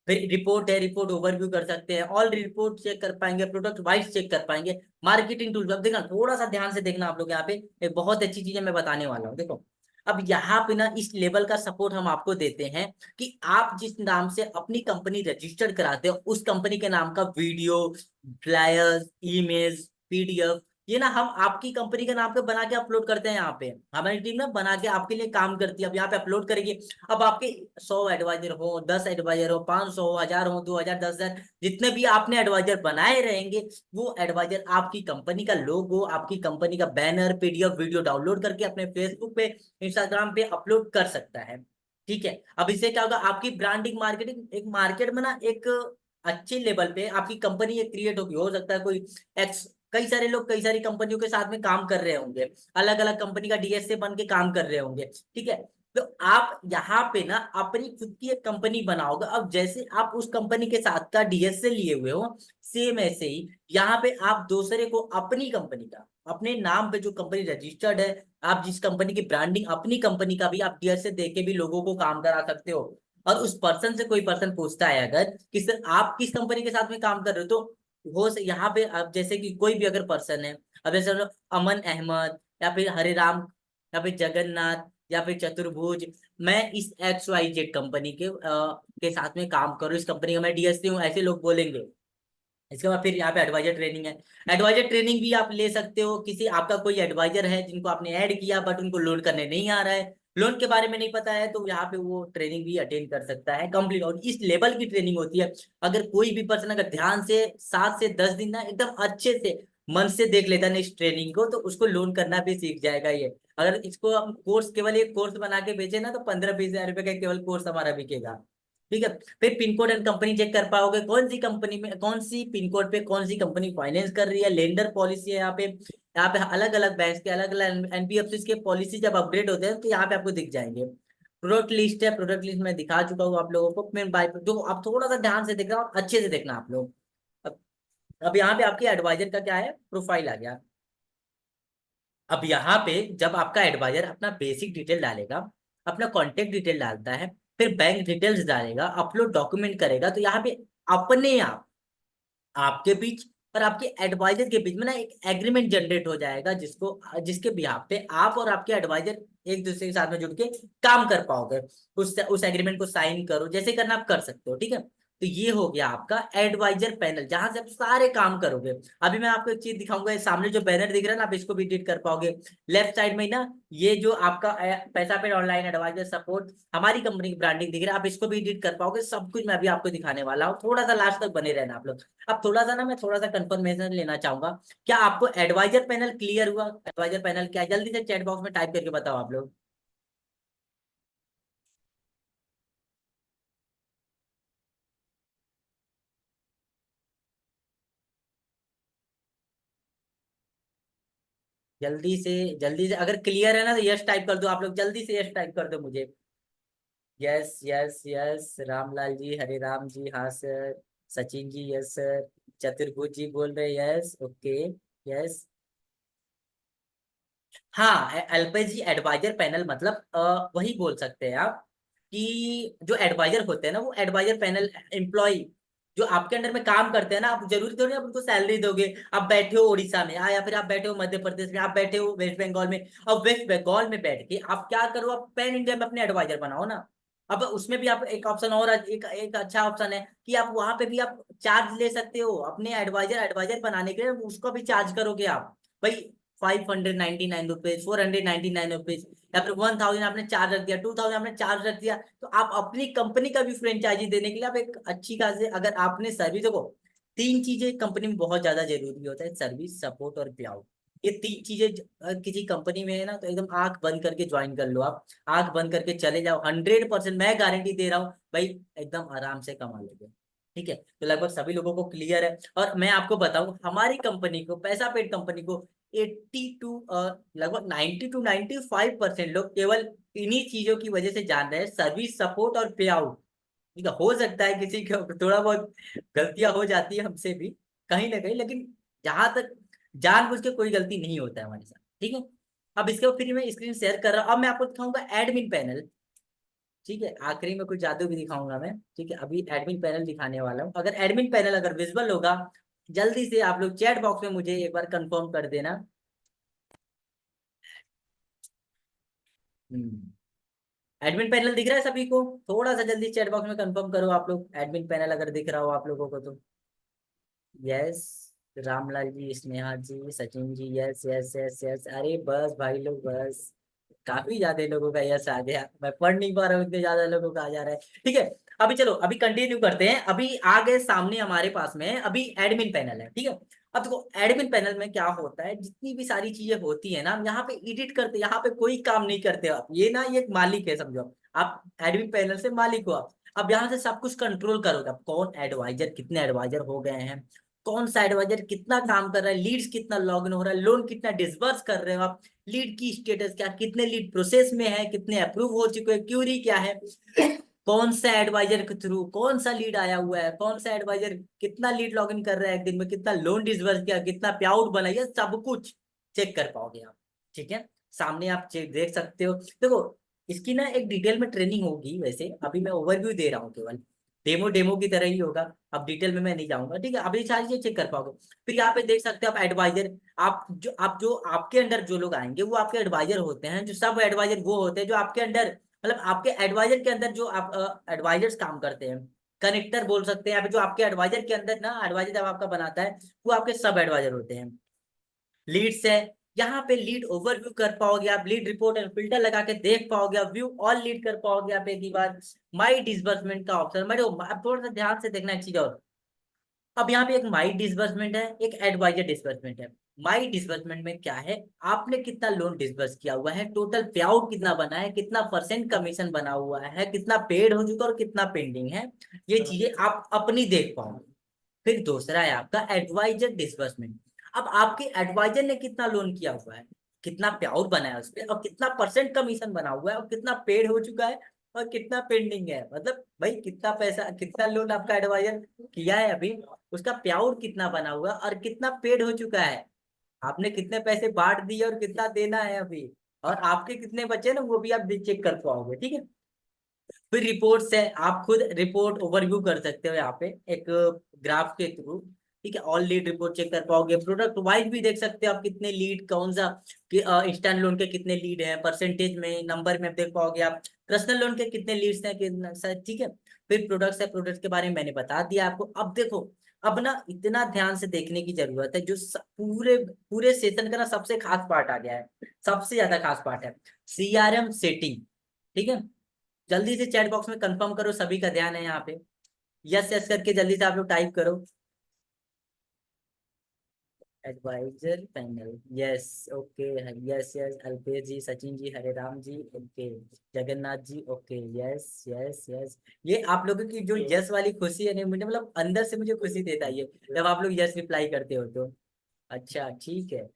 फिर रिपोर्ट है, रिपोर्ट ओवरव्यू कर सकते हैं, ऑल रिपोर्ट चेक कर पाएंगे, प्रोडक्ट वाइज चेक कर पाएंगे, मार्केटिंग टूल। अब देखना थोड़ा सा ध्यान से देखना आप लोग, यहाँ पे एक बहुत अच्छी चीज है मैं बताने वाला हूँ। देखो अब यहाँ पे ना इस लेवल का सपोर्ट हम आपको देते हैं कि आप जिस नाम से अपनी कंपनी रजिस्टर्ड कराते हो उस कंपनी के नाम का वीडियो, फ्लायर्स, इमेज, पीडीएफ, ये ना हम आपकी कंपनी के नाम पे बना के अपलोड करते हैं। यहाँ पे हमारी टीम ना बना के आपके लिए काम करती है। अब यहाँ पे अपलोड करेगी, अब आपके 100 एडवाइजर हो, 10 एडवाइजर हो, 500 हो, 1000 हो, 2000, 10,000, जितने भी आपने एडवाइजर बनाए रहेंगे वो एडवाइजर आपकी कंपनी का लोगो, आपकी कंपनी का बैनर, पीडीएफ, वीडियो डाउनलोड करके अपने फेसबुक पे, इंस्टाग्राम पे अपलोड कर सकता है। ठीक है, अब इससे क्या होगा, आपकी ब्रांडिंग, मार्केटिंग एक मार्केट में ना एक अच्छे लेवल पे आपकी कंपनी एक क्रिएट होगी। हो सकता है कोई एक्स, कई सारे लोग कई सारी कंपनियों के साथ में काम कर रहे होंगे, अलग अलग कंपनी का डीएसए बन के काम कर रहे होंगे। ठीक है, तो आप यहाँ पे ना अपनी खुद की एक कंपनी बनाओगे। अब जैसे आप उस कंपनी के साथ का डीएसए लिए हुए हो, सेम ऐसे ही यहाँ पे आप दूसरे को अपनी कंपनी का, अपने नाम पे जो कंपनी रजिस्टर्ड है, आप जिस कंपनी की ब्रांडिंग, अपनी कंपनी का भी आप डीएसए दे के भी लोगों को काम करा सकते हो। और उस पर्सन से कोई पर्सन पूछता है अगर कि सर आप किस कंपनी के साथ में काम कर रहे हो, तो यहाँ पे अब जैसे कि कोई भी अगर पर्सन है, अब जैसे अमन अहमद या फिर हरिराम या फिर जगन्नाथ या फिर चतुर्भुज, मैं इस XYZ कंपनी के साथ में काम करूँ, इस कंपनी का मैं DSC हूँ, ऐसे लोग बोलेंगे। इसके बाद फिर यहाँ पे एडवाइजर ट्रेनिंग है। एडवाइजर ट्रेनिंग भी आप ले सकते हो, किसी आपका कोई एडवाइजर है जिनको आपने ऐड किया बट उनको लोन करने नहीं आ रहा है, लोन के बारे में नहीं पता है, तो यहाँ पे वो ट्रेनिंग भी अटेंड कर सकता है कंप्लीट, और इस लेवल की ट्रेनिंग होती है। अगर कोई भी पर्सन अगर ध्यान से 7 से 10 दिन ना एकदम अच्छे से मन से देख लेता है ना इस ट्रेनिंग को, तो उसको लोन करना भी सीख जाएगा ये। अगर इसको हम कोर्स केवल एक कोर्स बना के बेचे ना, तो 15-20 हजार रुपए का केवल कोर्स हमारा बिकेगा। ठीक है। फिर pin code and company cheque कर पाओगे, कौन सी कंपनी में कौन सी पिन कोड पे कौन सी कंपनी फाइनेंस कर रही है, लेंडर पॉलिसी है यहाँ पे अलग अलग बैंक के अलग अलग NBFC के पॉलिसी जब अपग्रेड होते हैं तो यहाँ पे आपको दिख जाएंगे। प्रोडक्ट लिस्ट है, प्रोडक्ट लिस्ट में दिखा चुका हूँ आप लोगों को, मैं बाय जो आप थोड़ा सा ध्यान से देखना और अच्छे से देखना आप लोग। अब अब यहाँ पे आपके एडवाइजर का क्या है, प्रोफाइल आ गया। अब यहाँ पे जब आपका एडवाइजर अपना बेसिक डिटेल डालेगा, अपना कॉन्टेक्ट डिटेल डालता है, फिर बैंक डिटेल्स डालेगा, अपलोड डॉक्यूमेंट करेगा, तो यहाँ पे अपने आप आपके बीच और आपके एडवाइजर के बीच में ना एक एग्रीमेंट जनरेट हो जाएगा, जिसके बिहाफ पे आप और आपके एडवाइजर एक दूसरे के साथ में जुड़ के काम कर पाओगे। उस एग्रीमेंट को साइन करो, जैसे करना आप कर सकते हो। ठीक है। तो ये हो गया आपका एडवाइजर पैनल, जहां से आप सारे काम करोगे। अभी मैं आपको एक चीज दिखाऊंगा, ये सामने जो बैनर दिख रहा है ना, आप इसको भी एडिट कर पाओगे। लेफ्ट साइड में ना, ये जो आपका पैसा पे ऑनलाइन एडवाइजर सपोर्ट हमारी कंपनी की ब्रांडिंग दिख रहा है, आप इसको भी एडिट कर पाओगे। सब कुछ मैं अभी आपको दिखाने वाला हूँ, थोड़ा सा लास्ट तक बने रहना आप लोग। अब थोड़ा सा ना, मैं थोड़ा सा कंफर्मेशन लेना चाहूंगा, क्या आपको एडवाइजर पैनल क्लियर हुआ? एडवाइजर पैनल क्या है, जल्दी से चैट बॉक्स में टाइप करके बताओ आप लोग। जल्दी से अगर क्लियर है ना तो यस टाइप कर दो आप लोग, जल्दी से यस टाइप कर दो मुझे। Yes yes yes, Ramlal ji, Hare Ram जी, हाँ sir. Sachin ji, yes sir. चतुर्भुज जी बोल रहे यस, ओके। यस। हाँ, एलपीजी एडवाइजर पैनल मतलब वही बोल सकते हैं आप कि जो एडवाइजर होते हैं ना, वो एडवाइजर पैनल एम्प्लॉय जो आपके अंडर में काम करते हैं ना, आप जरूरी थोड़ी आप उनको सैलरी दोगे। आप बैठे हो उड़ीसा में, या फिर आप बैठे हो मध्य प्रदेश में, आप बैठे हो वेस्ट बंगाल में। अब वेस्ट बंगाल में बैठ के आप क्या करो, आप पैन इंडिया में अपने एडवाइजर बनाओ ना। अब उसमें भी आप एक ऑप्शन और एक अच्छा ऑप्शन है कि आप वहां पे भी आप चार्ज ले सकते हो अपने एडवाइजर एडवाइजर बनाने के लिए, उसको भी चार्ज करोगे आप भाई। 599 रुपीज, 499 रुपीज, या फिर 1000 आपने चार्ज रख दिया, 2000 आपने चार्ज रख दिया, तो आप अपनी कंपनी का भी फ्रेंचाइजी देने के लिए आप एक अच्छी खासी, अगर आपने सर्विस देखो, 3 चीजें कंपनी में बहुत ज्यादा जरूरी होता है, सर्विस, सपोर्ट और क्लाउड। ये 3 चीजें किसी कंपनी में है ना, तो एकदम आंख बंद करके ज्वाइन कर लो आप। आंख बंद करके चले जाओ, 100% मैं गारंटी दे रहा हूँ भाई, एकदम आराम से कमा लोगे। ठीक है। तो लगभग सभी लोगों को क्लियर है। और मैं आपको बताऊं, हमारी कंपनी को, पैसा पेड कंपनी को लगभग 90 to 95% लोग केवल इन्हीं चीजों की वजह से जान रहे हैं, सर्विस, सपोर्ट और पे आउट। ठीक है, हो सकता है किसी को थोड़ा बहुत गलतियां हो जाती है हमसे भी कहीं ना कहीं, लेकिन जहां तक जानबूझ के कोई गलती नहीं होता है हमारे साथ। ठीक है। अब इसके फिर मैं स्क्रीन शेयर कर रहा हूँ, अब मैं आपको दिखाऊंगा एडमिन पैनल। ठीक है, आखिरी में कुछ जादू भी दिखाऊंगा मैं। ठीक है, अभी एडमिन पैनल दिखाने वाला हूँ। अगर एडमिन पैनल अगर विजिबल होगा, जल्दी से आप लोग चैट बॉक्स में मुझे एक बार कंफर्म कर देना। एडमिन पैनल दिख रहा है सभी को? थोड़ा सा जल्दी चैट बॉक्स में कंफर्म करो आप लोग, एडमिन पैनल अगर दिख रहा हो आप लोगों को तो। यस। रामलाल जी, स्नेहा जी, सचिन जी, यस यस यस यस, अरे बस भाई लोग बस। काफी ज्यादा लोगों का यस आ गया, मैं पढ़ नहीं पा रहा हूँ, इतने ज्यादा लोगों का आ जा रहा है। ठीक है। अभी चलो, अभी कंटिन्यू करते हैं। अभी आ गए सामने हमारे पास में, अभी एडमिन पैनल है। ठीक है। अब देखो एडमिन पैनल में क्या होता है, जितनी भी सारी चीजें होती है ना, हम यहाँ पे एडिट करते हैं, यहाँ पे कोई काम नहीं करते आप, ये ना ये एक मालिक है समझो। आप एडमिन पैनल से मालिक हो आप। अब यहाँ से सब कुछ कंट्रोल करोगे आप, कौन एडवाइजर, कितने एडवाइजर हो गए हैं, कौन सा एडवाइजर कितना काम कर रहा है, लीड्स कितना लॉग इन हो रहा है, लोन कितना डिसबर्स कर रहे हो आप, लीड की स्टेटस क्या, कितने लीड प्रोसेस में है, कितने अप्रूव हो चुके हैं, क्यूरी क्या है, कौन सा एडवाइजर के थ्रू कौन सा लीड आया हुआ है, कौन सा एडवाइजर कितना लीड लॉग इन कर रहा है एक दिन में, कितना लोन डिसबर्स किया, कितना पे आउट बना, ये सब कुछ चेक कर पाओगे आप। ठीक है। सामने आप चेक देख सकते हो। देखो इसकी ना एक डिटेल में ट्रेनिंग होगी, वैसे अभी मैं ओवरव्यू दे रहा हूँ केवल, डेमो डेमो की तरह ही होगा। अब डिटेल में मैं नहीं जाऊंगा, ठीक है। अब ये सारी चीजें चेक कर पाओगे। फिर यहाँ पे देख सकते हो आप एडवाइजर, आप जो आपके अंडर जो लोग आएंगे वो आपके एडवाइजर होते हैं। जो सब एडवाइजर वो होते हैं जो आपके अंडर, मतलब आपके एडवाइजर के अंदर जो आप एडवाइजर्स काम करते हैं, कनेक्टर बोल सकते हैं। जो आपके एडवाइजर के अंदर ना, एडवाइजर जब आपका बनाता है वो आपके सब एडवाइजर होते हैं। लीड्स है, यहाँ पे लीड ओवरव्यू कर पाओगे आप, लीड रिपोर्ट एंड फिल्टर लगा के देख पाओगे, आप व्यू ऑल लीड कर पाओगे आप एक ही बार। माई डिसबर्समेंट का ऑप्शन, मैं अब थोड़ा सा ध्यान से देखना एक चीज और। अब यहाँ पे एक माई डिसबर्समेंट है, एक एडवाइजर डिसबर्समेंट है। माई डिसबर्समेंट में क्या है, आपने कितना लोन डिसबर्स किया हुआ है, टोटल पे आउट कितना बना है, कितना परसेंट कमीशन बना हुआ है, कितना पेड हो चुका और कितना पेंडिंग है, ये चीजें आप अपनी देख पाओगे। फिर दूसरा है आपका एडवाइजर डिसबर्समेंट। अब आपके एडवाइजर ने कितना लोन किया हुआ है, कितना पे आउट बना है उस पर, और कितना परसेंट कमीशन बना हुआ है, और कितना पेड हो चुका है, और कितना पेंडिंग है। मतलब भाई कितना पैसा, कितना लोन आपका एडवाइजर किया है अभी, उसका पे आउट कितना बना हुआ है, और कितना पेड हो चुका है, आपने कितने पैसे बांट दिए और कितना देना है अभी, और आपके कितने बचे ना वो भी आप चेक कर पाओगे, ठीक है। फिर रिपोर्ट्स है, आप खुद रिपोर्ट ओवरव्यू कर सकते हो यहाँ पे एक ग्राफ के थ्रू, ठीक है। ऑल लीड रिपोर्ट चेक कर पाओगे, प्रोडक्ट वाइज भी देख सकते हो आप कितने लीड, कौन सा इंस्टेंट लोन के कितने लीड है, परसेंटेज में, नंबर में देख पाओगे आप। पर्सनल लोन के कितने लीड्स हैं, कितना ठीक है। फिर प्रोडक्ट्स है, प्रोडक्ट्स के बारे में मैंने बता दिया आपको। अब देखो, अब ना इतना ध्यान से देखने की जरूरत है, जो पूरे पूरे सेशन का ना सबसे खास पार्ट आ गया है, सबसे ज्यादा खास पार्ट है, सीआरएम सेटिंग, ठीक है। जल्दी से चैट बॉक्स में कंफर्म करो, सभी का ध्यान है यहाँ पे, यस यस करके जल्दी से आप लोग टाइप करो। Advisor panel, yes, okay, yes yes, Alpesh ji, Sachin ji, Hare Ram ji, okay, Jagannath ji, okay, yes yes yes. ये आप लोगों की जो यस वाली खुशी है ना, मुझे मतलब अंदर से मुझे खुशी देता है ये, जब आप लोग यस रिप्लाई करते हो तो। अच्छा ठीक है,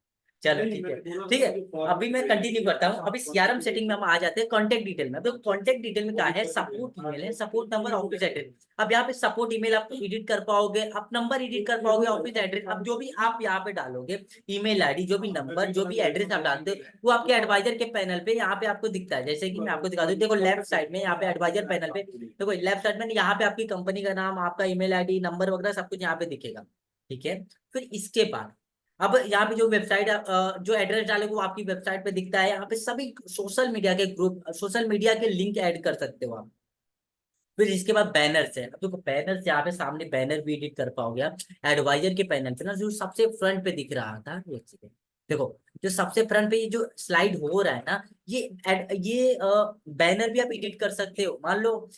चलो ठीक है, ठीक है। अभी मैं कंटिन्यू करता हूँ। अभी सीआरएम सेटिंग में हम आ जाते हैं कॉन्टेक्ट डिटेल में। तो कॉन्टेक्ट डिटेल में क्या है, सपोर्ट ईमेल है, सपोर्ट नंबर, ऑफिस एड्रेस। अब यहाँ पे सपोर्ट ईमेल आप एडिट कर पाओगे, आप नंबर एडिट कर पाओगे, ऑफिस एड्रेस। अब जो भी आप यहाँ पे डालोगे, ईमेल आईडी, जो भी नंबर, जो भी एड्रेस आप डालते हो, वो आपके एडवाइजर के पैनल पे यहाँ पे आपको दिखता है। जैसे कि मैं आपको दिखा दूं, देखो लेफ्ट साइड में यहाँ पे एडवाइजर पैनल पे, देखो लेफ्ट साइड में यहाँ पे आपकी कंपनी का नाम, आपका ईमेल आईडी, नंबर वगैरह सब कुछ यहाँ पे दिखेगा, ठीक है। फिर इसके बाद अब यहाँ पे जो वेबसाइट, जो एड्रेस डालोगे वो आपकी वेबसाइट पे दिखता है। यहाँ पे सभी सोशल मीडिया के ग्रुप, सोशल मीडिया के लिंक ऐड कर सकते हो आप। फिर इसके बाद बैनर्स है, अब देखो बैनर्स यहाँ पे सामने बैनर भी एडिट कर पाओगे आप। एडवाइजर के पैनल पे ना जो सबसे फ्रंट पे दिख रहा था, एक सेकंड, देखो जो सबसे फ्रंट पे ये जो स्लाइड हो रहा है ना, ये बैनर भी आप एडिट कर सकते हो। मान लो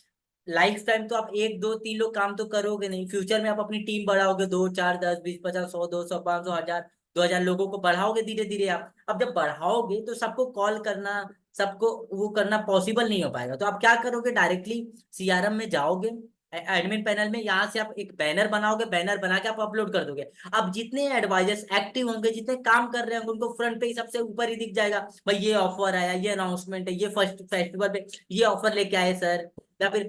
लाइफ टाइम तो आप एक दो तीन लोग काम तो करोगे नहीं, फ्यूचर में आप अपनी टीम बढ़ाओगे, 2 4 10 20 50 100 200 500 1000 2000 लोगों को बढ़ाओगे धीरे धीरे आप। अब जब बढ़ाओगे तो सबको कॉल करना, सबको वो करना पॉसिबल नहीं हो पाएगा। तो आप क्या करोगे, डायरेक्टली सीआरएम में जाओगे, एडमिन पैनल में, यहाँ से आप एक बैनर बनाओगे, बैनर बना के आप अपलोड कर दोगे। अब जितने एडवाइजर्स एक्टिव होंगे, जितने काम कर रहे होंगे, उनको फ्रंट पे ही सबसे ऊपर ही दिख जाएगा, भाई ये ऑफर आया, ये अनाउंसमेंट है, ये फर्स्ट फेस्टिवल पे ये ऑफर लेके आए सर, या फिर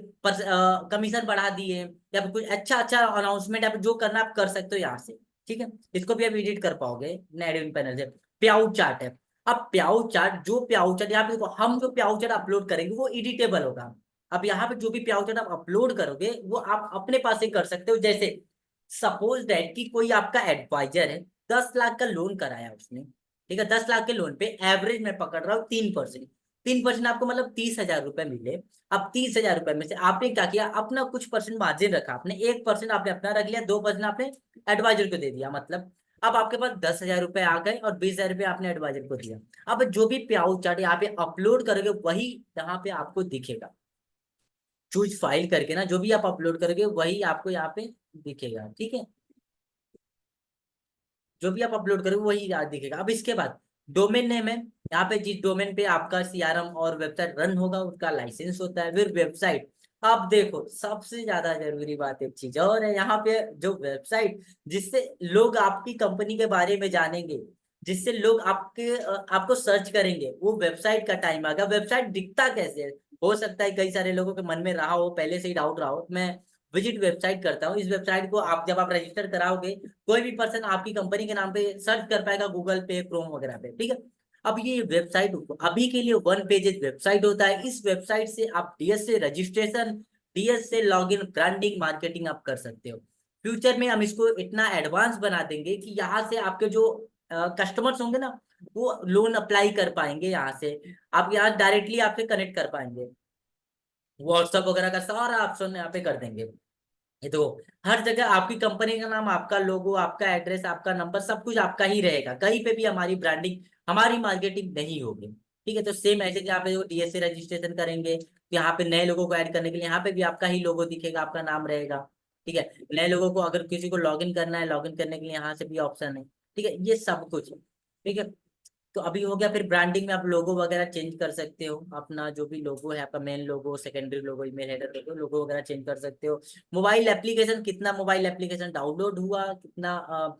कमीशन बढ़ा दिए, या फिर कुछ अच्छा अच्छा अनाउंसमेंट, या फिर जो करना आप कर सकते हो यहाँ से, ठीक है। इसको भी आप एडिट कर पाओगे एडमिन पैनल से। पे आउट चार्ट है, अब पे आउट चार्ट, जो पे आउट चार्ट यहाँ पे देखो, हम जो पे आउट चार्ट अपलोड करेंगे वो एडिटेबल होगा। अब यहाँ पे जो भी पे आउट चार्ट आप अपलोड करोगे वो आप अपने पास ही कर सकते हो। जैसे सपोज दैट कि कोई आपका एडवाइजर है, 10 लाख का लोन कराया उसने, ठीक है। 10 लाख के लोन पे एवरेज में पकड़ रहा हूँ 3%, 3% आपको मतलब 30,000 रुपए मिले। अब 30,000 रुपए में से आपने क्या किया, अपना कुछ परसेंट मार्जिन रखा आपने, 1% आपने अपना रख लिया, 2% आपने एडवाइजर को दे दिया, मतलब अब आपके पास 10,000 रुपए आ गए और 20,000 रुपए आपने एडवाइजर को दिया। अब जो भी पे आउट चार्ट यहाँ पे अपलोड करोगे वही यहाँ पे आपको दिखेगा, चूज फाइल करके ना, जो भी आप अपलोड करोगे वही आपको यहाँ पे दिखेगा, ठीक है। जो भी आप अपलोड करोगे वही यहाँ दिखेगा। अब इसके बाद डोमेन नेम है, यहाँ पे जिस डोमेन पे आपका सीआरएम और वेबसाइट रन होगा उसका लाइसेंस होता है। फिर वेबसाइट, अब देखो सबसे ज्यादा जरूरी बात एक चीज और है यहाँ पे, जो वेबसाइट जिससे लोग आपकी कंपनी के बारे में जानेंगे, जिससे लोग आपको सर्च करेंगे, वो वेबसाइट का टाइम आ गया। वेबसाइट दिखता कैसे है, हो सकता है कई सारे लोगों के मन में रहा हो, पहले से ही डाउट रहा हो। मैं विजिट वेबसाइट करता हूँ, इस वेबसाइट को आप जब आप रजिस्टर कराओगे, कोई भी पर्सन आपकी कंपनी के नाम पे सर्च कर पाएगा गूगल पे, क्रोम वगैरह पे, ठीक है। अब ये वेबसाइट अभी के लिए वन पेजेस वेबसाइट होता है। इस वेबसाइट से आप डीएस से रजिस्ट्रेशन, डीएस से लॉगिन, ब्रांडिंग, मार्केटिंग आप कर सकते हो। फ्यूचर में हम इसको इतना एडवांस बना देंगे कि यहाँ से आपके जो कस्टमर्स होंगे ना, वो लोन अप्लाई कर पाएंगे यहाँ से। आप यहाँ डायरेक्टली आपसे कनेक्ट कर पाएंगे। व्हाट्सएप वगैरह का सारा ऑप्शन यहाँ पे कर देंगे। ये तो हर जगह आपकी कंपनी का नाम, आपका लोगो, आपका एड्रेस, आपका नंबर, सब कुछ आपका ही रहेगा। कहीं पे भी हमारी ब्रांडिंग, हमारी मार्केटिंग नहीं होगी। ठीक है, तो सेम ऐसे यहाँ पे जो डीएसए रजिस्ट्रेशन करेंगे तो यहाँ पे नए लोगों को ऐड करने के लिए यहाँ पे भी आपका ही लोगो दिखेगा, आपका नाम रहेगा। ठीक है, नए लोगों को अगर किसी को लॉगिन करना है, लॉगिन करने के लिए यहाँ से भी ऑप्शन है। ठीक है, ये सब कुछ है। ठीक है, तो अभी हो गया। फिर ब्रांडिंग में आप लोगो वगैरह चेंज कर सकते हो, अपना जो भी लोगो है, आपका मेन लोगो, सेकेंडरी लोगो, ईमेल हेडर लोगो, लोगो वगैरह चेंज कर सकते हो। मोबाइल एप्लीकेशन, कितना मोबाइल एप्लीकेशन डाउनलोड हुआ, कितना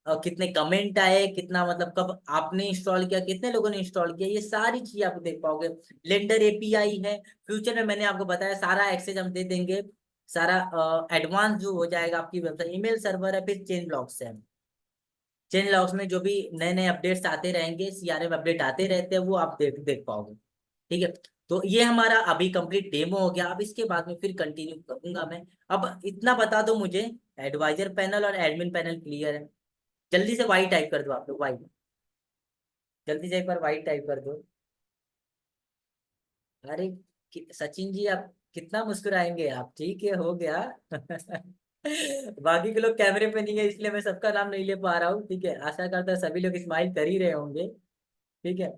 कितने कमेंट आए, कितना मतलब कब आपने इंस्टॉल किया, कितने लोगों ने इंस्टॉल किया, ये सारी चीज आप देख पाओगे। लेंडर एपीआई है, फ्यूचर में मैंने आपको बताया सारा एक्सेस हम दे देंगे। सारा एडवांस जो हो जाएगा आपकी वेबसाइट। ईमेल सर्वर है, फिर चेंज लॉग्स है। चेंज लॉग्स में जो भी नए नए अपडेट्स आते रहेंगे, सीआरएम अपडेट आते रहते हैं, वो आप देख देख पाओगे। ठीक है, तो ये हमारा अभी कंप्लीट डेमो हो गया। अब इसके बाद में फिर कंटिन्यू करूंगा मैं। अब इतना बता दो मुझे, एडवाइजर पैनल और एडमिन पैनल क्लियर है? जल्दी से वाई टाइप कर दो आप लोग, वाई। जल्दी से एक बार वाई टाइप कर दो। अरे सचिन जी, आप कितना मुस्कुराएंगे आप? ठीक है, हो गया। बाकी के लोग कैमरे पे नहीं है, इसलिए मैं सबका नाम नहीं ले पा रहा हूँ। ठीक है, आशा करता है सभी लोग स्माइल कर ही रहे होंगे। ठीक है,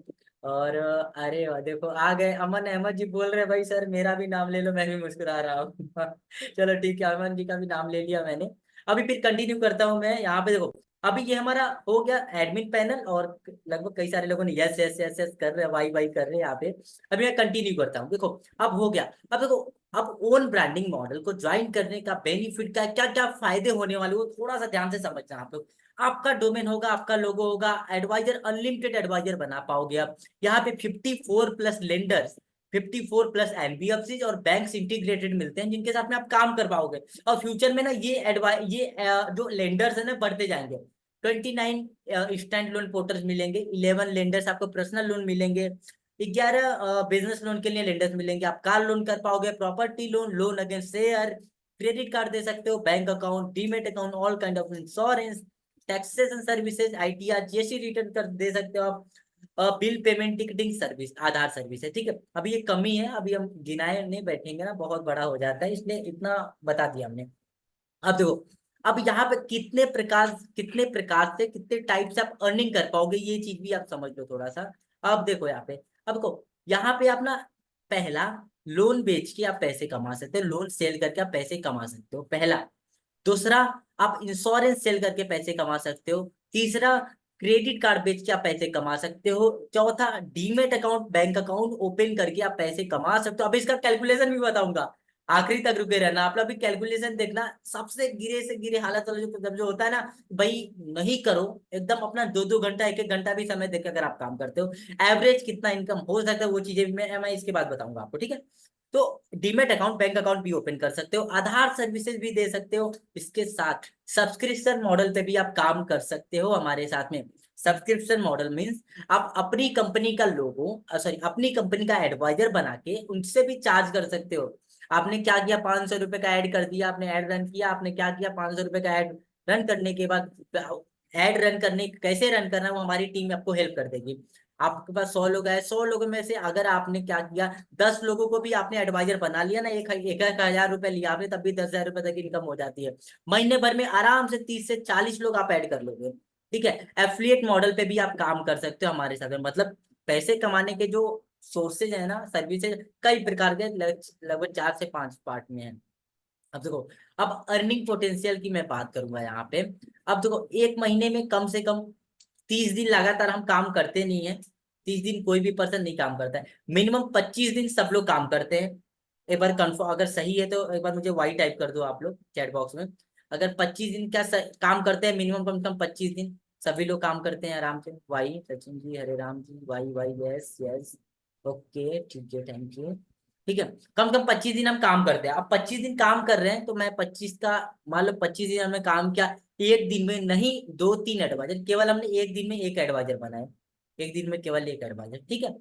और अरे वाह, देखो आ गए अमन अहमद जी, बोल रहे भाई सर मेरा भी नाम ले लो, मैं भी मुस्कुरा रहा हूँ। चलो ठीक है, अमन जी का भी नाम ले लिया मैंने। अभी फिर कंटिन्यू करता हूँ मैं। यहाँ पे देखो, अभी ये हमारा हो गया एडमिन पैनल, और लगभग कई सारे लोगों ने यस यस यस यस कर रहे हैं, वाई वाई कर रहे हैं यहाँ पे। अभी मैं कंटिन्यू करता हूँ। देखो, अब हो गया। अब देखो, अब ओन ब्रांडिंग मॉडल को ज्वाइन करने का बेनिफिट का क्या क्या फायदे होने वाले, वो थोड़ा सा ध्यान से समझना आप लोग। आपका डोमेन होगा, आपका लोगो होगा, एडवाइजर अनलिमिटेड एडवाइजर बना पाओगे आप। यहाँ पे 54 प्लस लेंडर्स, 54 प्लस एनबीएफसी और बैंक्स इंटीग्रेटेड मिलते हैं, जिनके साथ में आप काम कर पाओगे। और फ्यूचर में ना ये जो लेंडर्स है ना, बढ़ते जाएंगे। 29 स्टैंड लोन पोर्टल्स मिलेंगे, 11 लेंडर्स आपको पर्सनल लोन मिलेंगे, 11 बिजनेस लोन के लिए लेंडर्स मिलेंगे। आप कार लोन कर पाओगे, property loan, loan against share, credit card दे सकते हो, bank account, demat account, all kind of insurance, taxation services, ITR, GST return कर दे सकते हो आप। Bill payment, ticketing service, Aadhaar service है। ठीक है, अभी ये कमी है, अभी हम गिनाए नहीं बैठेंगे ना, बहुत बड़ा हो जाता है, इसलिए इतना बता दिया हमने। अब देखो, अब यहाँ पे कितने प्रकार से, कितने टाइप से आप अर्निंग कर पाओगे, ये चीज भी आप समझ लो थोड़ा सा। अब देखो यहाँ पे, अब देखो यहाँ पे आप ना, पहला, लोन बेच के आप पैसे कमा सकते हो, लोन सेल करके आप पैसे कमा सकते हो, पहला। दूसरा, आप इंश्योरेंस सेल करके पैसे कमा सकते हो। तीसरा, क्रेडिट कार्ड बेच के आप पैसे कमा सकते हो। चौथा, demat account, bank account open करके आप पैसे कमा सकते हो। अब इसका कैलकुलेशन भी बताऊंगा, आखिरी तक रुके रहना आप लोग। भी कैलकुलेशन देखना, सबसे गिरे से गिरे हालत वाला जब जो होता है ना, भाई नहीं करो, एकदम अपना 2-2 घंटा, 1-1 घंटा भी समय देकर अगर आप काम करते हो, एवरेज कितना इनकम हो सकता है, वो चीजें भी मैं इसके बाद बताऊंगा आपको। ठीक है, तो डीमेट अकाउंट, बैंक अकाउंट भी ओपन कर सकते हो, आधार सर्विसेज भी दे सकते हो। इसके साथ सब्सक्रिप्शन मॉडल पे भी आप काम कर सकते हो हमारे साथ में। सब्सक्रिप्शन मॉडल मीन्स आप अपनी कंपनी का लोगो, सॉरी, अपनी कंपनी का एडवाइजर बना के उनसे भी चार्ज कर सकते हो। आपने क्या किया, 500 रुपए का ऐड कर दिया, आपने ऐड रन किया, आपने क्या किया, 500 रुपए का ऐड रन करने के बाद, ऐड रन करने कैसे रन करना है वो हमारी टीम आपको हेल्प कर देगी। आपके पास 100 लोग है, 100 लोगों में से अगर आपने क्या किया, 10 लोगों को भी आपने एडवाइजर बना लिया ना, एक 1,000 रुपए लिया आपने, तब भी 10,000 रुपए तक इनकम हो जाती है। महीने भर में आराम से 30 से 40 लोग आप ऐड कर लोगे। ठीक है, एफिलिएट मॉडल पे भी आप काम कर सकते हो हमारे साथ में। मतलब पैसे कमाने के जो सोर्सेज है ना, सर्विसेज कई प्रकार के, लगभग 4 से 5 पार्ट में है। अब देखो, अब अर्निंग पोटेंशियल की मैं बात करूंगा यहाँ पे। अब देखो, एक महीने में कम से कम 30 दिन लगातार हम काम करते नहीं है। 30 दिन कोई भी पर्सन नहीं काम करता है, मिनिमम 25 दिन सब लोग काम करते हैं। एक बार कंफर्म, अगर सही है तो एक बार मुझे वाई टाइप कर दो आप लोग चैट बॉक्स में। अगर 25 दिन क्या काम करते हैं, मिनिमम कम से कम 25 दिन सभी लोग काम करते हैं आराम से। Y, Sachin ji, Hare Ram ji, Y Y, yes yes, okay, ठीक है, थैंक यू। ठीक है, कम से कम 25 दिन हम काम करते हैं। अब 25 दिन काम कर रहे हैं, तो मैं 25 का, मान लो 25 दिन हमने काम किया, एक दिन में नहीं 2-3 एडवाइजर, केवल हमने एक दिन में एक एडवाइजर बनाए। एक दिन में केवल एक एडवाइजर, ठीक है।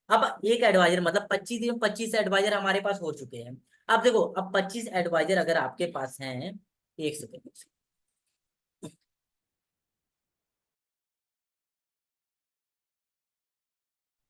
अब एक एडवाइजर मतलब 25 दिन में 25 एडवाइजर हमारे पास हो चुके हैं। अब देखो, अब 25 एडवाइजर अगर आपके पास हैं, एक सेकेंड,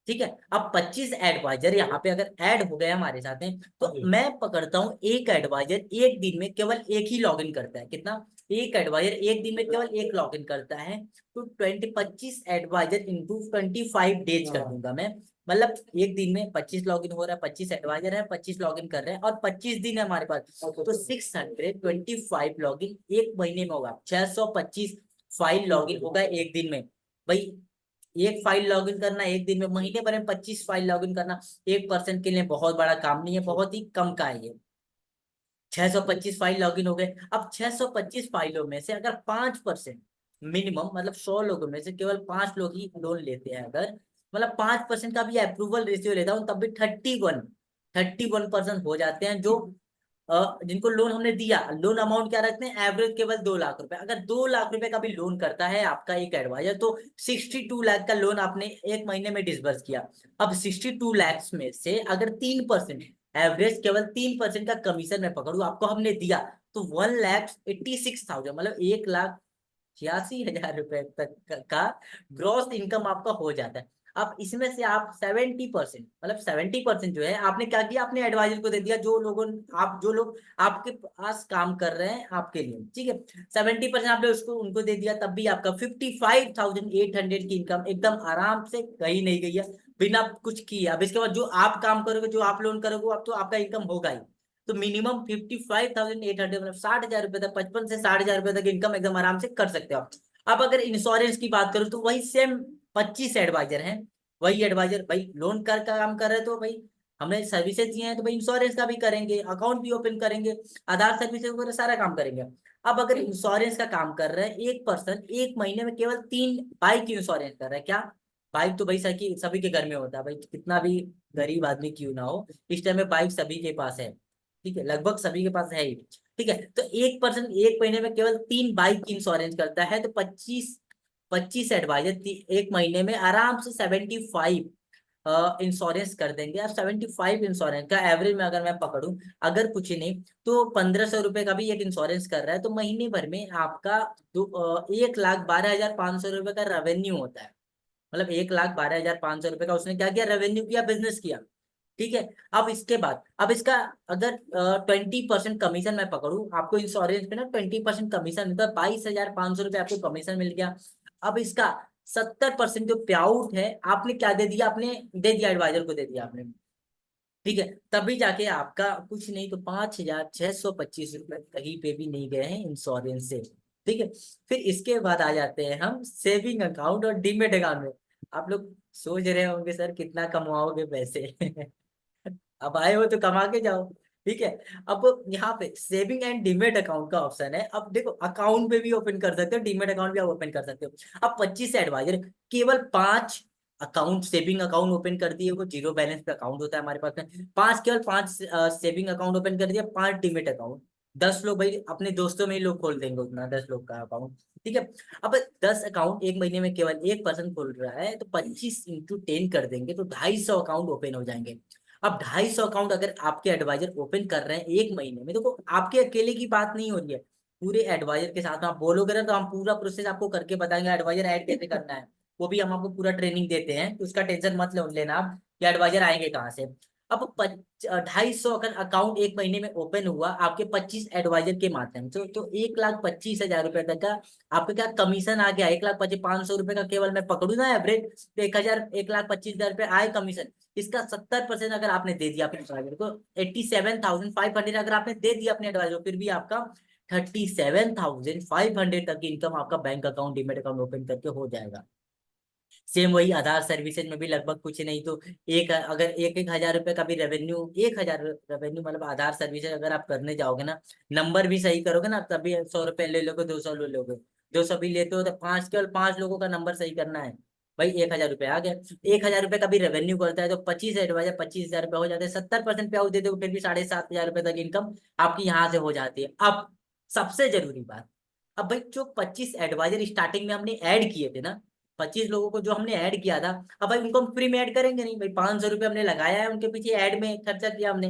ठीक है। अब 25 एडवाइजर यहाँ पे अगर ऐड हो गए हमारे साथ हैं, तो मैं पकड़ता हूँ एक एडवाइजर एक दिन में केवल एक ही लॉगिन करता है। कितना? एक एडवाइजर एक दिन में केवल एक लॉगिन करता है। तो 25 एडवाइजर इंटू 25 डेज कर दूंगा मैं। मतलब एक दिन में 25 लॉगिन हो रहा है, 25 एडवाइजर है, 25 लॉगिन कर रहे हैं, और 25 दिन है हमारे पास, तो 625 लॉगिन एक महीने में होगा। 625 फाइल लॉगिन होगा एक दिन में। भाई एक फाइल लॉगिन करना एक दिन में, महीने भर में 25 फाइल लॉगिन करना एक पर्सन के लिए बहुत बड़ा काम नहीं है, बहुत ही कम का है ये। 625 फाइल लॉगिन हो गए। अब 625 फाइलों में से अगर 5% मिनिमम, मतलब 100 लोगों में से केवल 5 लोग ही लोन लेते हैं, अगर मतलब 5% का भी अप्रूवल रेशियो लेता हूँ, तब भी 31% हो जाते हैं जो जिनको लोन हमने दिया। लोन अमाउंट क्या रखते हैं? एवरेज केवल 2 लाख रुपए। अगर 2 लाख रुपए का भी लोन करता है आपका एक एडवाइजर, तो 62 लाख का लोन आपने एक महीने में डिसबर्स किया। अब 62 लैक्स में से अगर 3%, एवरेज केवल 3% का कमीशन मैं पकड़ू आपको हमने दिया, तो 1,86,000, मतलब 1,86,000 रुपए तक का ग्रॉस इनकम आपका हो जाता है। अब इसमें से आप 70%, मतलब 70% जो है आपने क्या किया, आपने एडवाइजर को दे दिया, जो लोग आपके पास काम कर रहे हैं आपके लिए, ठीक है। 70% आपने उसको उनको दे दिया, तब भी आपका 55,800 की इनकम एकदम आराम से कहीं नहीं गई है, बिना कुछ किए। अब इसके बाद जो आप काम करोगे, जो आप लोन करोगे, अब तो आपका इनकम होगा ही। तो मिनिमम 55,800, मतलब 60,000 रुपए तक, 55 से 60,000 रुपए तक इनकम एकदम आराम से कर सकते हो आप। अब अगर इंश्योरेंस की बात करूं, तो वही सेम 25 एडवाइजर हैं। वही एडवाइजर भाई लोन का काम कर रहे, तो भाई हमने सर्विसेज दिए हैं, तो भाई इंश्योरेंस का भी करेंगे, अकाउंट भी ओपन करेंगे, आधार सर्विसेज वगैरह सारा काम करेंगे। अब अगर इंश्योरेंस का काम कर रहे हैं एक पर्सन, एक महीने में केवल 3 बाइक इंश्योरेंस कर रहा है। क्या? बाइक तो भाई सभी के घर में होता है भाई, कितना भी गरीब आदमी क्यों ना हो, इस टाइम में बाइक सभी के पास है, ठीक है, लगभग सभी के पास है ही। ठीक है, तो एक पर्सन एक महीने में केवल 3 बाइक की इंश्योरेंस करता है, तो 25 एडवाइजर एक महीने में आराम से 75 इंश्योरेंस कर देंगे। अब 75 इंश्योरेंस का एवरेज में अगर मैं पकड़ूं, अगर कुछ ही नहीं तो 1,500 रुपए का भी एक इंश्योरेंस कर रहा है, तो महीने भर में आपका 1,12,500 रुपए का रेवेन्यू होता है। मतलब 1,12,500 रुपए का उसने क्या किया, रेवेन्यू किया, बिजनेस किया। ठीक है। अब इसके बाद, अब इसका अगर 20% कमीशन मैं पकड़ू, आपको इंश्योरेंस पे ना 20% कमीशन मिलता है, 22,500 रुपये आपको कमीशन मिल गया। अब इसका 70% जो पे आउट है, आपने क्या दे दिया, आपने दे दिया एडवाइजर को, दे दिया आपने, ठीक है। तभी जाके आपका कुछ नहीं तो 5,625 रुपये कहीं पे भी नहीं गए हैं इंश्योरेंस से, ठीक है। फिर इसके बाद आ जाते हैं हम सेविंग अकाउंट और डीमेट अकाउंट में। आप लोग सोच रहे होंगे सर कितना कमाओगे पैसे अब आए हो तो कमा के जाओ, ठीक है। अब यहाँ पे सेविंग एंड डीमेट अकाउंट का ऑप्शन है। अब देखो, अकाउंट पे भी ओपन कर सकते हो, डीमेट अकाउंट भी आप ओपन कर सकते हो। अब 25 एडवाइजर केवल 5 अकाउंट, सेविंग अकाउंट ओपन कर दिए, वो जीरो बैलेंस पे अकाउंट होता है हमारे पास में, केवल 5 सेविंग अकाउंट ओपन कर दिया, 5 डीमेट अकाउंट। 10 लोग भाई अपने दोस्तों में ही लोग खोल देंगे उतना, 10 लोग का अकाउंट, ठीक है। अब 10 अकाउंट एक महीने में केवल एक पर्सन खोल रहा है, तो 25 × 10 कर देंगे, तो 250 अकाउंट ओपन हो जाएंगे। अब 250 अकाउंट अगर आपके एडवाइजर ओपन कर रहे हैं एक महीने में, देखो आपके अकेले की बात नहीं हो रही है, पूरे एडवाइजर के साथ में आप बोलोगे ना, तो हम पूरा प्रोसेस आपको करके बताएंगे, एडवाइजर ऐड कैसे करना है, वो भी हम आपको पूरा ट्रेनिंग देते हैं, तो उसका टेंशन मत लेना आप कि एडवाइजर आएंगे कहाँ से। अब 250 अगर अकाउंट एक महीने में ओपन हुआ आपके 25 एडवाइजर के माध्यम से, तो 1,25,000 रुपए तक का आपका क्या कमीशन आ गया। 1,25,500 रुपए का केवल मैं पकड़ू ना एवरेज, तो 1,25,000 रुपए आए कमीशन। इसका 70% अगर आपने दे दिया अपने एडवाइजर को, 87,500 अगर आपने दे दिया अपने एडवाइजर को, फिर भी आपका 37,500 तक की इनकम आपका bank account, demat account open करके हो जाएगा। सेम वही आधार सर्विसेज में भी लगभग कुछ नहीं तो अगर 1,000 रुपए का भी रेवेन्यू, 1,000 रेवेन्यू, मतलब आधार सर्विसेज अगर आप करने जाओगे ना, नंबर भी सही करोगे ना, तभी 100 रुपए ले लोगे, 200 ले लोगे, 200 भी लेते हो तो केवल 5 लोगों का नंबर सही करना है, भाई 1,000 रुपए आ गए। 1,000 रुपए का भी रेवेन्यू करता है, तो 25 एडवाइजर 25,000 रुपए हो जाते हैं, 70% पे आउट देते हो, फिर भी 7,500 रुपए तक इनकम आपकी यहाँ से हो जाती है। अब सबसे जरूरी बात, अब भाई जो 25 एडवाइजर स्टार्टिंग में हमने ऐड किए थे ना, 25 लोगों को जो हमने ऐड किया था, अब भाई उनको हम फ्री में ऐड करेंगे नहीं भाई, 500 रुपये हमने लगाया है उनके पीछे, ऐड में खर्चा किया हमने,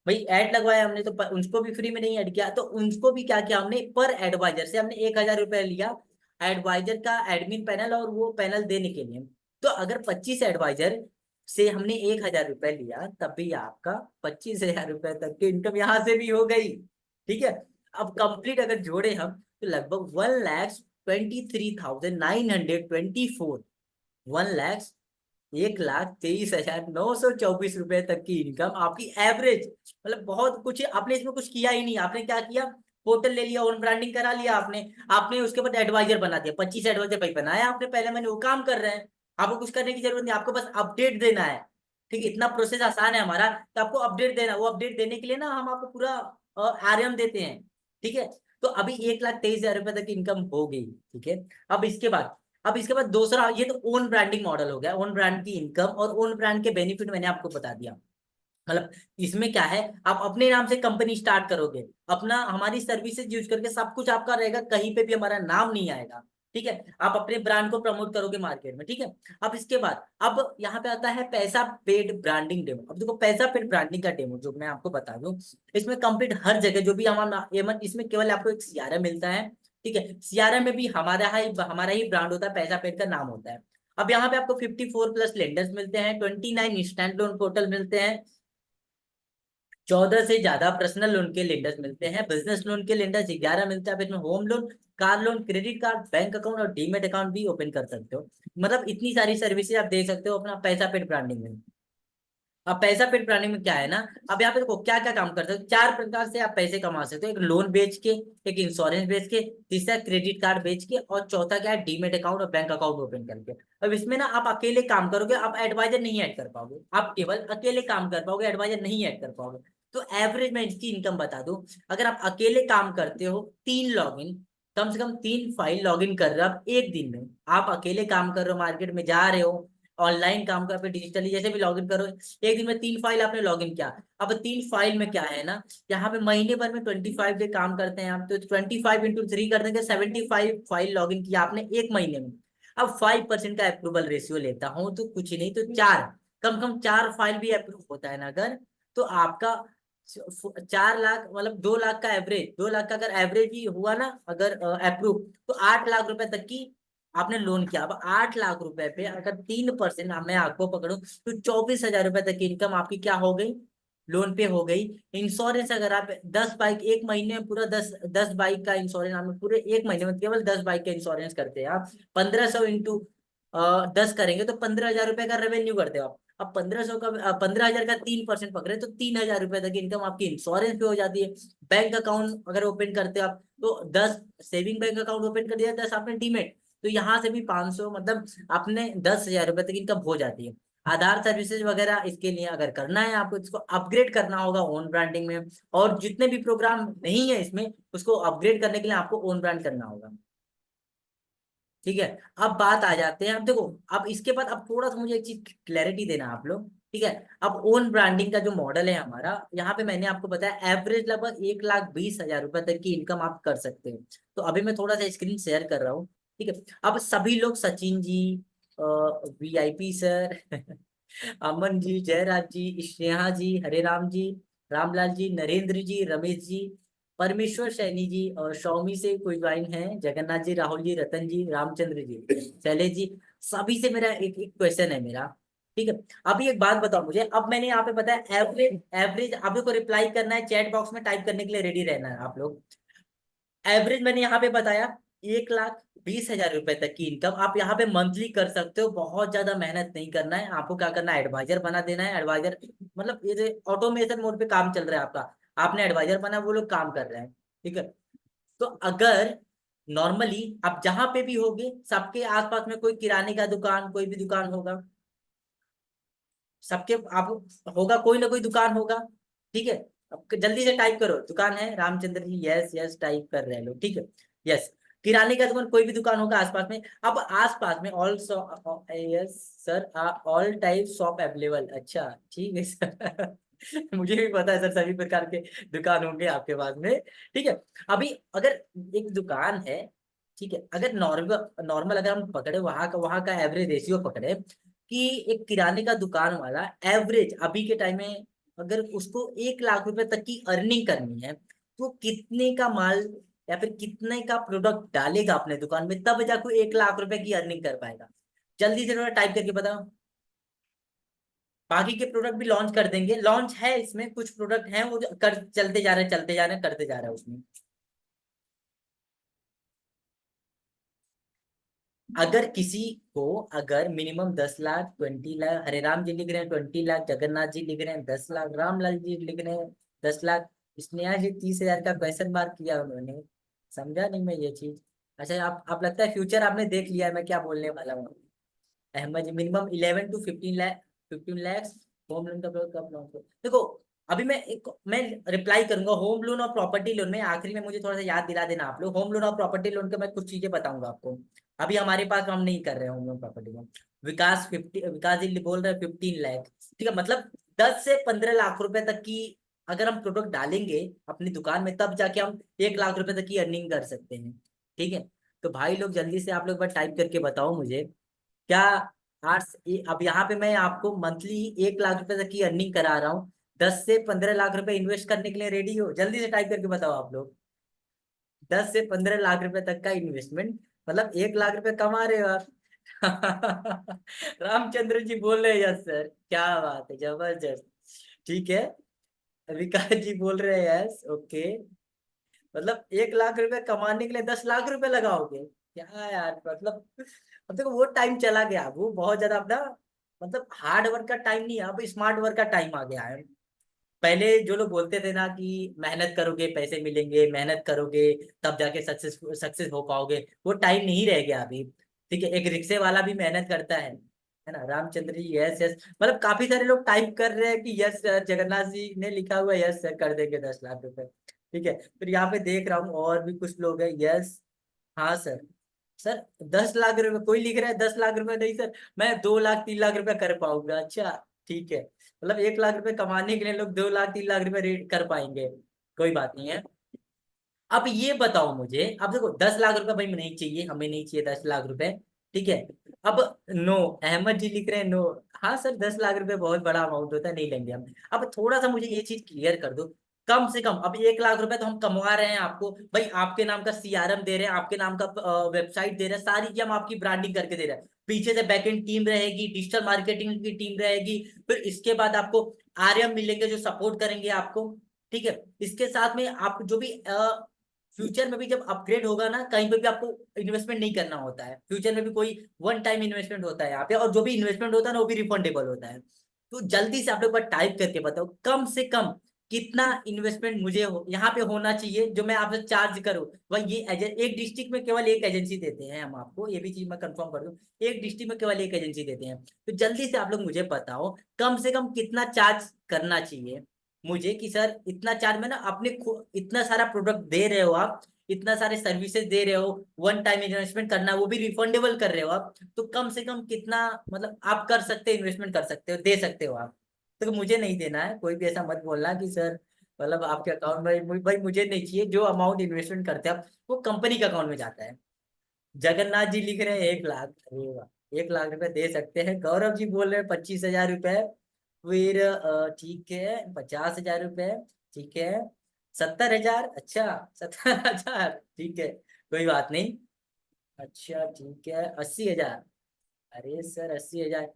भाई ऐड लगवाया हमने, तो उनको भी फ्री में नहीं ऐड किया, तो उनको भी क्या किया हमने, पर एडवाइजर से हमने 1,000 रुपये लिया, एडवाइजर का एडमिन पैनल और वो पैनल देने के लिए। तो अगर 25 एडवाइजर से हमने 1,000 रुपये लिया, तब भी आपका 25,000 रुपये तक की इनकम यहाँ से भी हो गई। ठीक है, अब कंप्लीट अगर जोड़े हम तो लगभग 1,23,924, 1,23,924 रुपए तक की इनकम आपकी एवरेज, मतलब बहुत कुछ आपने इसमें कुछ किया ही नहीं। आपने क्या किया, पोर्टल ले लिया, ओन ब्रांडिंग करा लिया आपने, आपने उसके बाद एडवाइजर बना दिया, 25 एडवाइजर भाई बनाया आपने, पहले मैंने वो काम कर रहे हैं, आपको कुछ करने की जरूरत नहीं, आपको बस अपडेट देना है। ठीक है, इतना प्रोसेस आसान है हमारा, तो आपको अपडेट देना, वो अपडेट देने के लिए ना हम आपको पूरा आरएम देते हैं। ठीक है, तो अभी 1,23,000 रुपए तक की इनकम हो गई। ठीक है, अब इसके बाद दूसरा, ये तो ओन ब्रांडिंग मॉडल हो गया, ओन ब्रांड की इनकम और ओन ब्रांड के बेनिफिट मैंने आपको बता दिया। मतलब इसमें क्या है, आप अपने नाम से कंपनी स्टार्ट करोगे, अपना हमारी सर्विसेज यूज करके सब कुछ आपका रहेगा, कहीं पे भी हमारा नाम नहीं आएगा। ठीक है, आप अपने ब्रांड को प्रमोट करोगे मार्केट में। ठीक है, अब इसके बाद अब यहाँ पे आता है पैसा पेड ब्रांडिंग डेमो। अब देखो पैसा पेड ब्रांडिंग का डेमो जो मैं आपको बता दूं, इसमें कंप्लीट हर जगह जो भी हमारा इसमें केवल आपको एक सीआरएम मिलता है। ठीक है, सीआरएम में भी हमारा ही ब्रांड होता है, पैसा पेड का नाम होता है। अब यहाँ पे आपको 54+ लेंडर्स मिलते हैं, 29 इंस्टेंट लोन पोर्टल मिलते हैं, 14 से ज्यादा पर्सनल लोन के लेंडर्स मिलते हैं, बिजनेस लोन के लेंडर्स 11 मिलते हैं, आप इसमें home loan, car loan, credit card, bank account और डीमेट अकाउंट भी ओपन कर सकते हो। मतलब इतनी सारी सर्विसेज आप दे सकते हो अपना पैसा पेड ब्रांडिंग में। अब पैसा पेड ब्रांडिंग में क्या है ना, अब यहाँ पे देखो क्या क्या काम कर सकते हो, 4 प्रकार से आप पैसे कमा सकते हो, एक लोन बेच के, एक इंश्योरेंस बेच के, तीसरा क्रेडिट कार्ड बेच के, और चौथा क्या है, डीमेट अकाउंट और बैंक अकाउंट ओपन करके। अब इसमें ना आप अकेले काम करोगे, आप एडवाइजर नहीं ऐड कर पाओगे, आप केवल अकेले काम कर पाओगे, एडवाइजर नहीं ऐड कर पाओगे। तो एवरेज में इसकी इनकम बता दूं, अगर आप अकेले काम करते हो, 3 लॉगिन, कम से कम 3 फाइल लॉगिन कर रहे हो आप एक दिन में, आप अकेले काम कर रहे हो, मार्केट में जा रहे हो, ऑनलाइन काम कर पे डिजिटली जैसे भी लॉगिन करो, एक दिन में 3 फाइल आपने लॉगिन किया। अब 3 फाइल में क्या है ना, यहाँ पे महीने भर में 25 डे काम करते हैं आप, तो 25 × 3 कर देंगे, 75 फाइल लॉगिन किया आपने एक महीने में। अब 5% का अप्रूवल रेशियो लेता हूँ तो कुछ नहीं तो 4, कम 4 फाइल भी अप्रूव होता है ना अगर, तो आपका 4 लाख मतलब 2 लाख का एवरेज, 2 लाख का अगर एवरेज ही हुआ ना अगर अप्रूव, तो 8 लाख रुपए तक की आपने लोन किया। अब 8 लाख रुपए पे अगर 3% मैं आपको पकड़ूं, तो 24,000 रुपए तक की इनकम आपकी क्या हो गई, लोन पे हो गई। इंश्योरेंस अगर आप 10 बाइक एक महीने में पूरा 10 बाइक का इंश्योरेंस, आप पूरे एक महीने में केवल 10 बाइक का इंश्योरेंस करते हैं आप, 1500 इंटू 10 करेंगे तो 15,000 रुपए का रेवेन्यू करते हो आप। अब 1500 का 15,000 का 3% पकड़े तो 3,000 रुपए तक इनकम आपकी इंश्योरेंस पे हो जाती है। बैंक अकाउंट अगर ओपन करते हो आप, तो 10 सेविंग बैंक अकाउंट ओपन कर दिया, 10 आपने डीमेट, तो यहाँ से भी 500, मतलब आपने 10,000 रुपए तक इनकम हो जाती है। आधार सर्विसेज वगैरह इसके लिए अगर करना है आपको, इसको अपग्रेड करना होगा ओन ब्रांडिंग में, और जितने भी प्रोग्राम नहीं है इसमें उसको अपग्रेड करने के लिए आपको ओन ब्रांड करना होगा। ठीक है, अब बात आ जाते हैं, अब देखो, अब इसके बाद अब थोड़ा सा मुझे एक चीज क्लैरिटी देना आप लोग। ठीक है, अब ओन ब्रांडिंग का जो मॉडल है हमारा, यहाँ पे मैंने आपको बताया एवरेज लगभग 1,20,000 रुपए तक की इनकम आप कर सकते हो। तो अभी मैं थोड़ा सा स्क्रीन शेयर कर रहा हूँ। ठीक है, अब सभी लोग सचिन जी, वीआईपी सर, अमन जी, जयराज जी, स्नेहा जी, हरे राम जी, रामलाल जी, नरेंद्र जी, रमेश जी, परमेश्वर सैनी जी, और सौमी से कोई ज्वाइन है, जगन्नाथ जी, राहुल जी, रतन जी, रामचंद्र जी, शैलेश जी, सभी से मेरा एक एक क्वेश्चन है मेरा। ठीक है, अभी एक बात बताओ मुझे, अब मैंने यहाँ पे बताया एवरेज, आप लोग को रिप्लाई करना है, चैट बॉक्स में टाइप करने के लिए रेडी रहना है आप लोग। एवरेज मैंने यहाँ पे बताया 1,20,000 रुपए तक की इनकम आप यहाँ पे मंथली कर सकते हो, बहुत ज्यादा मेहनत नहीं करना है आपको, क्या करना है, एडवाइजर बना देना है, एडवाइजर मतलब ये जो ऑटोमेशन मोड पे काम चल रहा है आपका, आपने एडवाइजर बना, वो लोग काम कर रहे हैं। ठीक है, तो अगर नॉर्मली आप जहां पे भी होगे, सबके आसपास में कोई किराने का दुकान, कोई भी दुकान होगा, सबके आप होगा, कोई ना कोई दुकान होगा। ठीक है, अब जल्दी से टाइप करो, दुकान है, Ramchandra ji, yes yes type कर रहे हैं लोग। ठीक है, यस, किराने का दुकान, कोई भी दुकान होगा आसपास में। अब आसपास में all, yes sir, all type shop available, अच्छा ठीक है सर। मुझे भी पता है सर, सभी प्रकार के दुकान होंगे आपके पास में। ठीक है, अभी अगर एक दुकान है, ठीक है, अगर नॉर्मल नॉर्मल अगर हम पकड़े वहां का एवरेज रेशियो पकड़े कि एक किराने का दुकान वाला एवरेज अभी के टाइम में अगर उसको 1 लाख रुपए तक की अर्निंग करनी है तो कितने का माल या फिर कितने का प्रोडक्ट डालेगा अपने दुकान में, तब जाकर 1 लाख रुपए की अर्निंग कर पाएगा। जल्दी से थोड़ा टाइप करके बताओ। बाकी के प्रोडक्ट भी लॉन्च कर देंगे, लॉन्च है इसमें कुछ प्रोडक्ट हैं वो जो कर चलते जा रहे हैं, चलते जा रहे हैं, करते जा रहे हैं उसमें। अगर किसी को अगर मिनिमम 10 लाख, 20 लाख, हरे राम जी लिख रहे हैं 20 लाख, जगन्नाथ जी लिख रहे हैं 10 लाख, रामलाल जी लिख रहे हैं 10 लाख, स्नेहा जी 30 हजार का क्वेश्चन मार्क किया उन्होंने। समझा नहीं मैं ये चीज। अच्छा, आप लगता है फ्यूचर आपने देख लिया है मैं क्या बोलने वाला हूँ। Ahmad ji minimum 11 to 15 lakh, 15 lakhs home loan का कब लॉन्च हो। देखो अभी मैं रिप्लाई करूंगा होम लोन और प्रॉपर्टी लोन में, आखिरी में मुझे थोड़ा सा याद दिला देना आप लोग। होम लोन और प्रॉपर्टी लोन का मैं कुछ चीजें बताऊंगा आपको। अभी हमारे पास हम नहीं कर रहे हैं होम लोन प्रॉपर्टी लोन। विकास जी बोल रहे हैं 15 लाख। ठीक है, मतलब 10 से 15 लाख रुपए तक की अगर हम प्रोडक्ट डालेंगे अपनी दुकान में तब जाके हम 1 लाख रुपए तक की अर्निंग कर सकते हैं। ठीक है, तो भाई लोग जल्दी से आप लोग बार टाइप करके बताओ मुझे क्या। अब यहाँ पे मैं आपको मंथली 1 लाख रुपए तक की अर्निंग करा रहा हूँ, 10 से 15 लाख रुपए इन्वेस्ट करने के लिए रेडी हो? जल्दी से टाइप करके बताओ आप लोग। 10 से 15 लाख रुपए तक का इन्वेस्टमेंट मतलब 1 लाख रुपए कमा रहे हो आप। रामचंद्र जी बोल रहे हैं यस सर, क्या बात है, जबरदस्त। ठीक है, विकास जी बोल रहे हैं यस, ओके। मतलब 1 लाख रुपए कमाने के लिए 10 लाख रुपए लगाओगे? क्या यार, मतलब अब देखो वो टाइम चला गया, वो बहुत ज्यादा अपना मतलब हार्ड वर्क का टाइम नहीं है, अब स्मार्ट वर्क का टाइम आ गया है। पहले जो लोग बोलते थे ना कि मेहनत करोगे पैसे मिलेंगे, मेहनत करोगे तब जाके सक्सेस सक्सेस हो पाओगे, वो टाइम नहीं रह गया अभी। ठीक है, एक रिक्शे वाला भी मेहनत करता है ना। रामचंद्र जी यस यस, मतलब काफी सारे लोग टाइप कर रहे हैं कि यस सर, जगन्नाथ जी ने लिखा हुआ है यस सर कर देंगे 10 लाख रुपए। ठीक है, फिर यहाँ पे देख रहा हूँ और भी कुछ लोग हैं यस। हाँ सर। सर 10 लाख रुपए कोई लिख रहा है, 10 लाख रुपए नहीं सर, मैं 2 लाख 3 लाख रुपए कर पाऊंगा। अच्छा ठीक है, मतलब 1 लाख रुपए कमाने के लिए लोग 2 लाख 3 लाख रुपए रेट कर पाएंगे। कोई बात नहीं है। अब ये बताओ मुझे, अब देखो 10 लाख रुपए भाई नहीं चाहिए, हमें नहीं चाहिए 10 लाख रुपए। ठीक है, अब नो, अहमद जी लिख रहे हैं नो। हाँ सर 10 लाख रुपए बहुत बड़ा अमाउंट होता है, नहीं लेंगे हम। अब थोड़ा सा मुझे ये चीज क्लियर कर दो, कम से कम अब 1 लाख रुपए तो हम कमवा रहे हैं आपको भाई, आपके नाम का सीआरएम दे रहे हैं, आपके नाम का वेबसाइट दे रहे हैं, सारी चीजें हम आपकी ब्रांडिंग करके दे रहे हैं, पीछे से बैकएंड टीम रहेगी, डिजिटल मार्केटिंग की टीम रहेगी, फिर इसके बाद आपको आरएम मिलेंगे जो सपोर्ट करेंगे आपको। ठीक है, इसके साथ में आप जो भी फ्यूचर में भी जब अपग्रेड होगा ना, कहीं पे भी आपको इन्वेस्टमेंट नहीं करना होता है, फ्यूचर में भी कोई वन टाइम इन्वेस्टमेंट होता है यहाँ पे, और जो भी इन्वेस्टमेंट होता है ना वो भी रिफंडेबल होता है। तो जल्दी से आप लोग टाइप करके बताओ कम से कम कितना इन्वेस्टमेंट मुझे यहाँ पे होना चाहिए जो मैं आपसे चार्ज करूँ। वही ये एक डिस्ट्रिक्ट में केवल एक एजेंसी देते हैं हम आपको, ये भी चीज मैं कंफर्म कर दूं, एक डिस्ट्रिक्ट में केवल एक एजेंसी देते हैं। तो जल्दी से आप लोग मुझे बताओ कम से कम कितना चार्ज करना चाहिए मुझे, कि सर इतना चार्ज में ना अपने इतना सारा प्रोडक्ट दे रहे हो आप, इतना सारे सर्विसेज दे रहे हो, वन टाइम इन्वेस्टमेंट करना है वो भी रिफंडेबल कर रहे हो आप, तो कम से कम कितना मतलब आप कर सकते हो, इन्वेस्टमेंट कर सकते हो, दे सकते हो आप। तो मुझे नहीं देना है, कोई भी ऐसा मत बोलना कि सर मतलब आपके अकाउंट में भाई मुझे नहीं चाहिए, जो अमाउंट इन्वेस्टमेंट करते हैं आप वो कंपनी के अकाउंट में जाता है। जगन्नाथ जी लिख रहे हैं 1 लाख, अरे वाह 1 लाख रुपए दे सकते हैं। गौरव जी बोल रहे हैं 25 हजार रुपए। फिर ठीक है 50 हजार रुपए, ठीक है 70 हजार, अच्छा 70 हजार, ठीक है कोई बात नहीं। अच्छा ठीक है 80 हजार, अरे सर 80 हजार,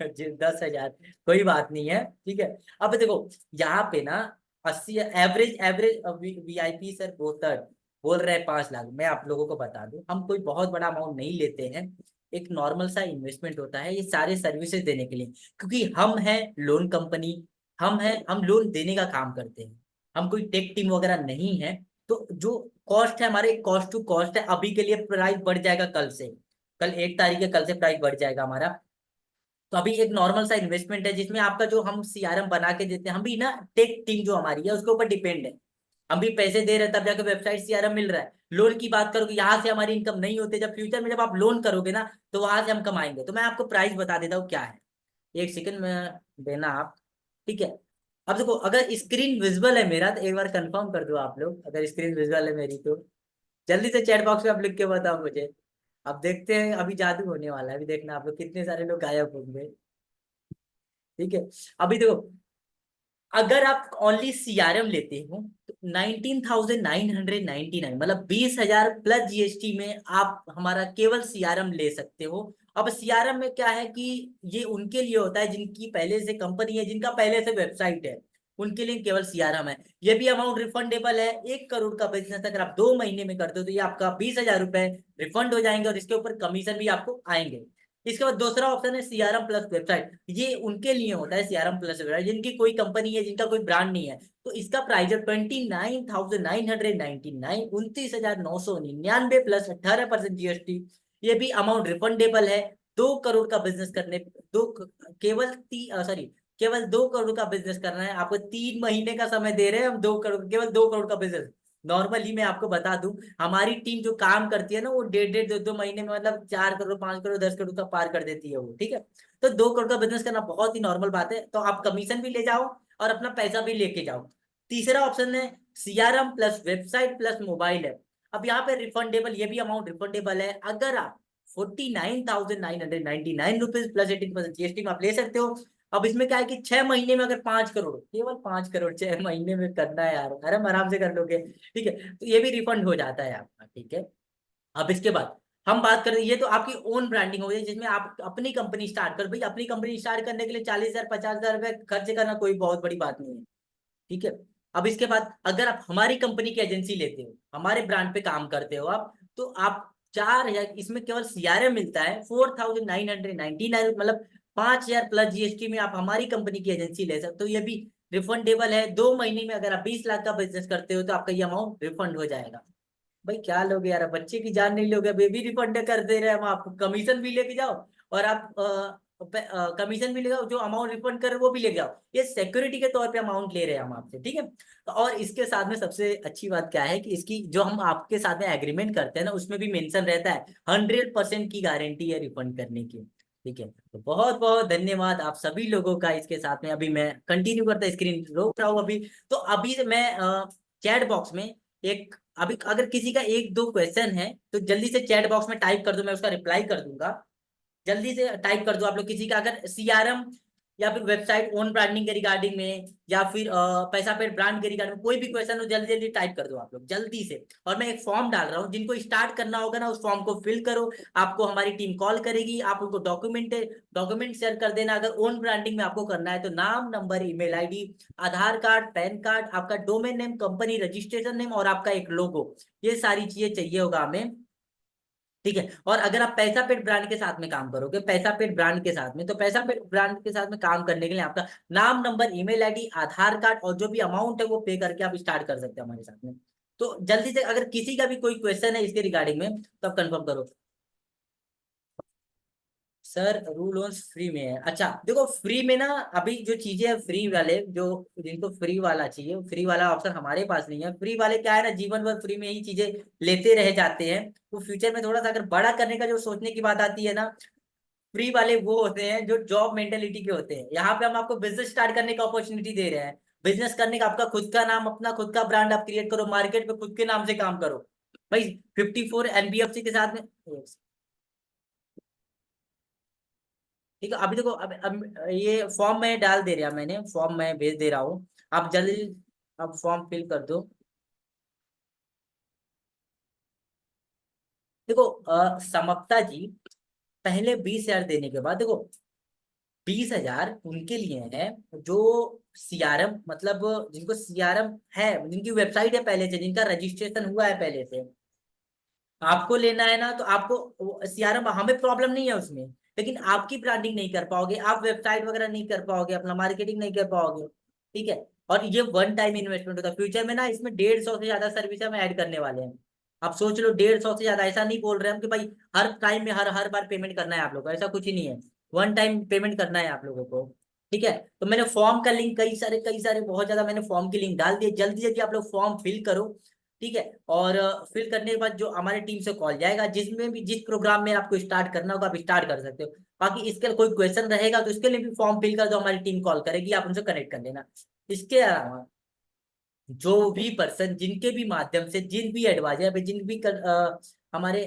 जी 10 हजार, कोई बात नहीं है। ठीक है, अब देखो यहाँ पे ना 80 एवरेज एवरेज वीआईपी सर बोतल बोल रहे हैं 5 लाख। मैं आप लोगों को बता दूं हम कोई बहुत बड़ा अमाउंट नहीं लेते हैं, एक नॉर्मल सा इन्वेस्टमेंट होता है ये सारे सर्विसेज देने के लिए, क्योंकि हम हैं लोन कंपनी, हम लोन देने का काम करते हैं, हम कोई टेक टीम वगैरह नहीं है। तो जो कॉस्ट है हमारे कॉस्ट टू कॉस्ट है, अभी के लिए प्राइस बढ़ जाएगा कल से, कल 1 तारीख है, कल से प्राइस बढ़ जाएगा हमारा। तो अभी एक नॉर्मल सा इन्वेस्टमेंट है जिसमें आपका जो हम सीआरएम बना के देते हैं, हम भी ना टेक टीम जो हमारी है उसके ऊपर डिपेंड है, हम भी पैसे दे रहे हैं तब जाकर वेबसाइट सीआरएम मिल रहा है। लोन की बात करोगे यहाँ से हमारी इनकम नहीं होती, जब फ्यूचर में जब आप लोन करोगे ना तो वहां से हम कमाएंगे। तो मैं आपको प्राइस बता देता हूँ क्या है, एक सेकंड में देना आप। ठीक है, अब देखो अगर स्क्रीन विजिबल है मेरा तो एक बार कंफर्म कर दो आप लोग, अगर स्क्रीन विजिबल है मेरी तो। जल्दी से चैट बॉक्स में आप लिख के बताओ मुझे। अब देखते हैं, अभी जादू होने वाला है, अभी देखना आप लोग कितने सारे लोग गायब होंगे। ठीक है, अभी देखो, अगर आप ओनली सीआरएम लेते हो तो 19,999, मतलब 20,000 प्लस जीएसटी में आप हमारा केवल सीआरएम ले सकते हो। अब सीआरएम में क्या है कि ये उनके लिए होता है जिनकी पहले से कंपनी है, जिनका पहले से वेबसाइट है, उनके लिए केवल सीआरएम है। ये भी अमाउंट रिफंडेबल है। 1 करोड़ का बिजनेस अगर आप 2 महीने में करते हो तो ये आपका 20,000 रुपए रिफंड हो जाएंगे, और इसके ऊपर कमीशन भी आपको आएंगे। इसके बाद दूसरा ऑप्शन है सीआरएम प्लस वेबसाइट। ये उनके लिए होता है सीआरएम प्लस वेबसाइट जिनकी कोई कंपनी है, जिनका कोई ब्रांड नहीं है। तो इसका प्राइस है 29,999, 29,999 प्लस 18% जीएसटी। ये भी अमाउंट रिफंडेबल है। 2 करोड़ का बिजनेस करने, दो सॉरी, केवल 2 करोड़ का बिजनेस करना है आपको। 3 महीने का समय दे रहे हैं हम, 2 करोड़, केवल 2 करोड़ का बिजनेस। नॉर्मली मैं आपको बता दूं, हमारी टीम जो काम करती है ना, वो 1.5 1.5 2 2 महीने में मतलब 4 करोड़, 5 करोड़, 10 करोड़ का पार कर देती है वो। ठीक है, तो 2 करोड़ का बिजनेस करना बहुत ही नॉर्मल बात है। तो आप कमीशन भी ले जाओ और अपना पैसा भी लेके जाओ। तीसरा ऑप्शन है CRM plus website plus mobile app. अब यहाँ पे रिफंडेबल, ये भी अमाउंट रिफंडेबल है। अगर आप 49,999 रुपीज प्लस 18% जीएसटी में आप ले सकते हो। अब इसमें क्या है कि 6 महीने में अगर 5 करोड़, केवल 5 करोड़ 6 महीने में करना है यार, आराम से कर लोगे। ठीक है, तो ये भी रिफंड हो जाता है आपका। ठीक है, अब इसके बाद हम बात करें, ये तो आपकी ओन ब्रांडिंग हो गई जिसमें आप अपनी कंपनी स्टार्ट कर। भाई अपनी कंपनी स्टार्ट करने के लिए 40,000 50,000 रुपए खर्च करना कोई बहुत बड़ी बात नहीं है। ठीक है, अब इसके बाद अगर आप हमारी कंपनी की एजेंसी लेते हो, हमारे ब्रांड पे काम करते हो आप, तो आप 4,000, इसमें केवल सीआरएम मिलता है 4,999, मतलब 5,000 प्लस जीएसटी में आप हमारी कंपनी की एजेंसी ले सकते हो। ये भी रिफंडेबल है। 2 महीने में अगर आप 20 लाख का बिजनेस करते हो तो आपका ये अमाउंट रिफंड हो जाएगा। भाई क्या लोगे यार, बच्चे की जान नहीं लोगे, बेबी रिफंड कर दे रहे हैं हम आपको। कमीशन भी लेके जाओ और आप कमीशन भी ले जाओ, जो अमाउंट रिफंड कर रहे हो वो भी ले जाओ। ये सिक्योरिटी के तौर पे अमाउंट ले रहे हैं हम आपसे। ठीक है, तो और इसके साथ में सबसे अच्छी बात क्या है कि इसकी जो हम आपके साथ में एग्रीमेंट करते हैं ना, उसमें भी मेंशन रहता है 100% की गारंटी है रिफंड करने की। ठीक है, तो बहुत बहुत धन्यवाद आप सभी लोगों का इसके साथ में। अभी मैं कंटिन्यू करता, स्क्रीन रोक रहा हूँ अभी। तो अभी से मैं चैट बॉक्स में एक, अभी अगर किसी का 1 2 क्वेश्चन है तो जल्दी से चैट बॉक्स में टाइप कर दो, मैं उसका रिप्लाई कर दूंगा। जल्दी से टाइप कर दो आप लोग, किसी का अगर सीआरएम या फिर वेबसाइट ओन ब्रांडिंग के रिगार्डिंग में, या फिर पैसा पेड ब्रांड के रिगार्डिंग में कोई भी क्वेश्चन हो, जल्दी जल्दी टाइप कर दो आप लोग जल्दी से। और मैं एक फॉर्म डाल रहा हूँ, जिनको स्टार्ट करना होगा ना, उस फॉर्म को फिल करो। आपको हमारी टीम कॉल करेगी, आप उनको डॉक्यूमेंट शेयर कर देना। अगर ओन ब्रांडिंग में आपको करना है तो नाम, नंबर, ईमेल आईडी, आधार कार्ड, पैन कार्ड, आपका domain name, company registration name और आपका एक लोगो, ये सारी चीजें चाहिए होगा हमें। ठीक है, और अगर आप पैसा पेड ब्रांड के साथ में काम करोगे, पैसा पेड ब्रांड के साथ में, तो पैसा पेड ब्रांड के साथ में काम करने के लिए आपका नाम, नंबर, ईमेल आईडी, आधार कार्ड और जो भी अमाउंट है वो पे करके आप स्टार्ट कर सकते हैं हमारे साथ में। तो जल्दी से अगर किसी का भी कोई क्वेश्चन है इसके रिगार्डिंग में तो आप कंफर्म करो। सर रूल लोन्स फ्री में है? अच्छा देखो, फ्री में ना, अभी जो चीजें हैं फ्री वाले, जो जिनको फ्री वाला चाहिए, फ्री वाला ऑप्शन हमारे पास नहीं है। फ्री वाले क्या है ना, जीवन भर फ्री में ही चीजें लेते रह जाते हैं। वो फ्यूचर में थोड़ा सा अगर बड़ा करने का जो सोचने की बात आती है ना, फ्री वाले वो होते हैं जो जॉब मेंटेलिटी के होते हैं। यहाँ पे हम आपको बिजनेस स्टार्ट करने का अपॉर्चुनिटी दे रहे हैं। बिजनेस करने का, आपका खुद का नाम, अपना खुद का ब्रांड आप क्रिएट करो, मार्केट में खुद के नाम से काम करो। भाई 54 एनबीएफसी के साथ में। ठीक है, अभी देखो, अब ये फॉर्म में डाल दे रहा, मैंने फॉर्म में भेज दे रहा हूँ। आप जल्दी अब फॉर्म फिल कर दो। देखो समप्ता जी, पहले 20,000 देने के बाद देखो, 20,000 उनके लिए है जो सीआरएम, मतलब जिनको सीआरएम है, जिनकी वेबसाइट है पहले से, जिनका रजिस्ट्रेशन हुआ है पहले से। आपको लेना है ना, तो आपको सीआरएम, हमें प्रॉब्लम नहीं है उसमें। लेकिन आपकी ब्रांडिंग नहीं कर पाओगे, आप वेबसाइट वगैरह नहीं कर पाओगे, अपना मार्केटिंग नहीं कर पाओगे। ठीक है, और ये वन टाइम इन्वेस्टमेंट होता है। फ्यूचर में ना इसमें 150 से ज्यादा सर्विस हम ऐड करने वाले हैं। आप सोच लो, 150 से ज्यादा, ऐसा नहीं बोल रहे हम कि भाई हर टाइम में हर हर बार पेमेंट करना है आप लोग को, ऐसा कुछ ही नहीं है। वन टाइम पेमेंट करना है आप लोगों को। ठीक है, तो मैंने फॉर्म का लिंक, कई सारे बहुत ज्यादा मैंने फॉर्म की लिंक डाल दी है। जल्दी जल्दी आप लोग फॉर्म फिल करो। ठीक है, और फिल करने के बाद जो हमारी टीम से कॉल जाएगा, जिसमें भी जिस प्रोग्राम में आपको स्टार्ट करना होगा आप स्टार्ट कर सकते हो। बाकी इसके कोई क्वेश्चन रहेगा तो इसके लिए भी फॉर्म फिल कर दो, हमारी टीम कॉल करेगी, आप उनसे कनेक्ट कर लेना। इसके अलावा जो भी पर्सन जिनके भी माध्यम से, जिन भी एडवाइजर पे, जिन भी हमारे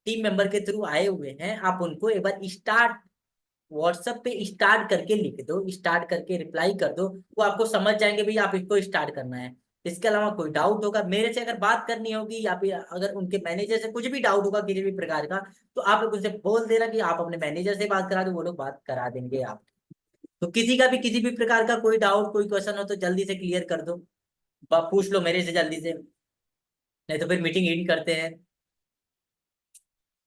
टीम मेंबर के थ्रू आए हुए हैं, आप उनको एक बार स्टार्ट, व्हाट्सएप पे स्टार्ट करके लिख दो, स्टार्ट करके रिप्लाई कर दो, वो आपको समझ जाएंगे भाई आप इसको स्टार्ट करना है। इसके अलावा कोई डाउट होगा मेरे से अगर बात करनी होगी, या फिर अगर उनके मैनेजर से कुछ भी डाउट होगा किसी भी प्रकार का, तो आप लोग उनसे बोल देना कि आप अपने मैनेजर से बात करा दो, वो लोग बात करा देंगे आप। तो किसी का भी किसी भी प्रकार का कोई डाउट, कोई क्वेश्चन हो तो जल्दी से क्लियर कर दो, पूछ लो मेरे से जल्दी से, नहीं तो फिर मीटिंग इन करते हैं।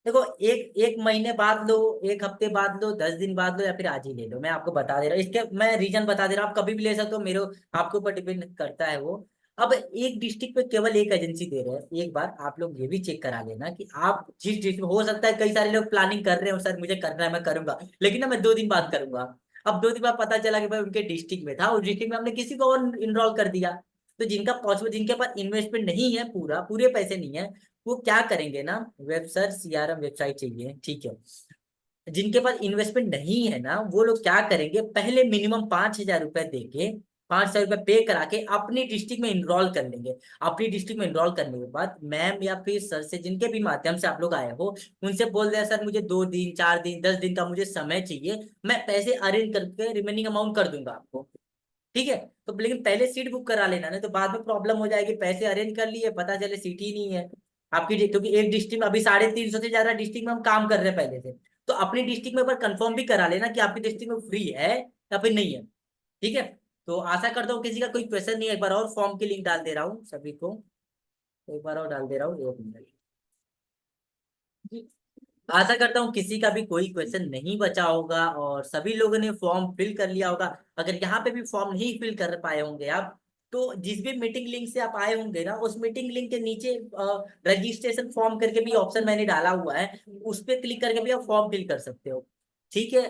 देखो, एक एक महीने बाद लो, एक हफ्ते बाद लो, 10 दिन बाद लो, या फिर आज ही ले लो, मैं आपको बता दे रहा हूँ, इसके मैं रीजन बता दे रहा हूँ, आप कभी भी ले सकते हो, मेरे आपके ऊपर डिपेंड करता है वो। अब एक डिस्ट्रिक्ट पे केवल एक एजेंसी दे रहे हैं, एक बार आप लोग ये भी चेक करा लेना कि आप जिस डिस्ट्रिक्ट में, हो सकता है कई सारे लोग प्लानिंग कर रहे हो, सर मुझे करना है, मैं करूंगा, लेकिन ना मैं 2 दिन बाद करूंगा। अब 2 दिन बाद पता चला कि भाई उनके डिस्ट्रिक्ट में था, उस डिस्ट्रिक्ट में हमने किसी को और इनरोल कर दिया। तो जिनका पॉसिबल, जिनके पास इन्वेस्टमेंट नहीं है, पूरा पूरे पैसे नहीं है, वो क्या करेंगे ना, वेब सर्च सीआरएम वेबसाइट चाहिए, ठीक है। जिनके पास इन्वेस्टमेंट नहीं है ना, वो लोग क्या करेंगे, पहले मिनिमम 5,000 रुपए देके, 5,000 रुपए पे करा के अपनी डिस्ट्रिक्ट में इनरोल कर लेंगे। अपनी डिस्ट्रिक्ट में इनरोल करने के बाद मैम या फिर सर से, जिनके भी माध्यम से आप लोग आए हो, उनसे बोल दिया सर मुझे 2 दिन, 4 दिन, 10 दिन का मुझे समय चाहिए, मैं पैसे अरेंज करके रिमेनिंग अमाउंट कर दूंगा आपको, ठीक है। तो लेकिन पहले सीट बुक करा लेना, नहीं तो बाद में प्रॉब्लम हो जाएगी, पैसे अरेंज कर लिए, पता चले सीट ही नहीं है आपकी, क्योंकि एक डिस्ट्रिक्ट में अभी 350 से ज्यादा डिस्ट्रिक्ट में हम काम कर रहे हैं पहले से। तो अपनी डिस्ट्रिक्ट में एक बार कंफर्म भी करा लेना कि आपकी डिस्ट्रिक्ट में फ्री है या फिर नहीं है, ठीक है। तो आशा करता हूँ किसी का कोई क्वेश्चन नहीं है, एक बार और फॉर्म की लिंक डाल दे रहा हूँ सभी को, एक बार और डाल दे रहा हूँ, 1 मिनट। आशा करता हूँ किसी का भी कोई क्वेश्चन नहीं बचा होगा और सभी लोगों ने फॉर्म फिल कर लिया होगा। अगर यहाँ पे भी फॉर्म नहीं फिल कर पाए होंगे आप, तो जिस भी मीटिंग लिंक से आप आए होंगे ना, उस मीटिंग लिंक के नीचे रजिस्ट्रेशन फॉर्म करके भी ऑप्शन मैंने डाला हुआ है, उस पर क्लिक करके भी आप फॉर्म फिल कर सकते हो, ठीक है।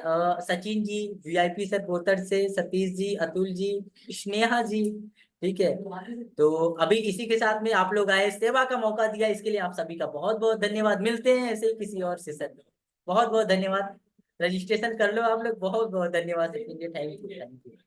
सचिन जी, वीआईपी सर बोतड से, सतीश जी, अतुल जी, स्नेहा जी, ठीक है। तो अभी इसी के साथ में आप लोग आए, सेवा का मौका दिया, इसके लिए आप सभी का बहुत बहुत धन्यवाद। मिलते हैं ऐसे ही किसी और सेशन में। बहुत बहुत धन्यवाद। रजिस्ट्रेशन कर लो आप लोग, बहुत बहुत धन्यवाद। Thank you, thank you.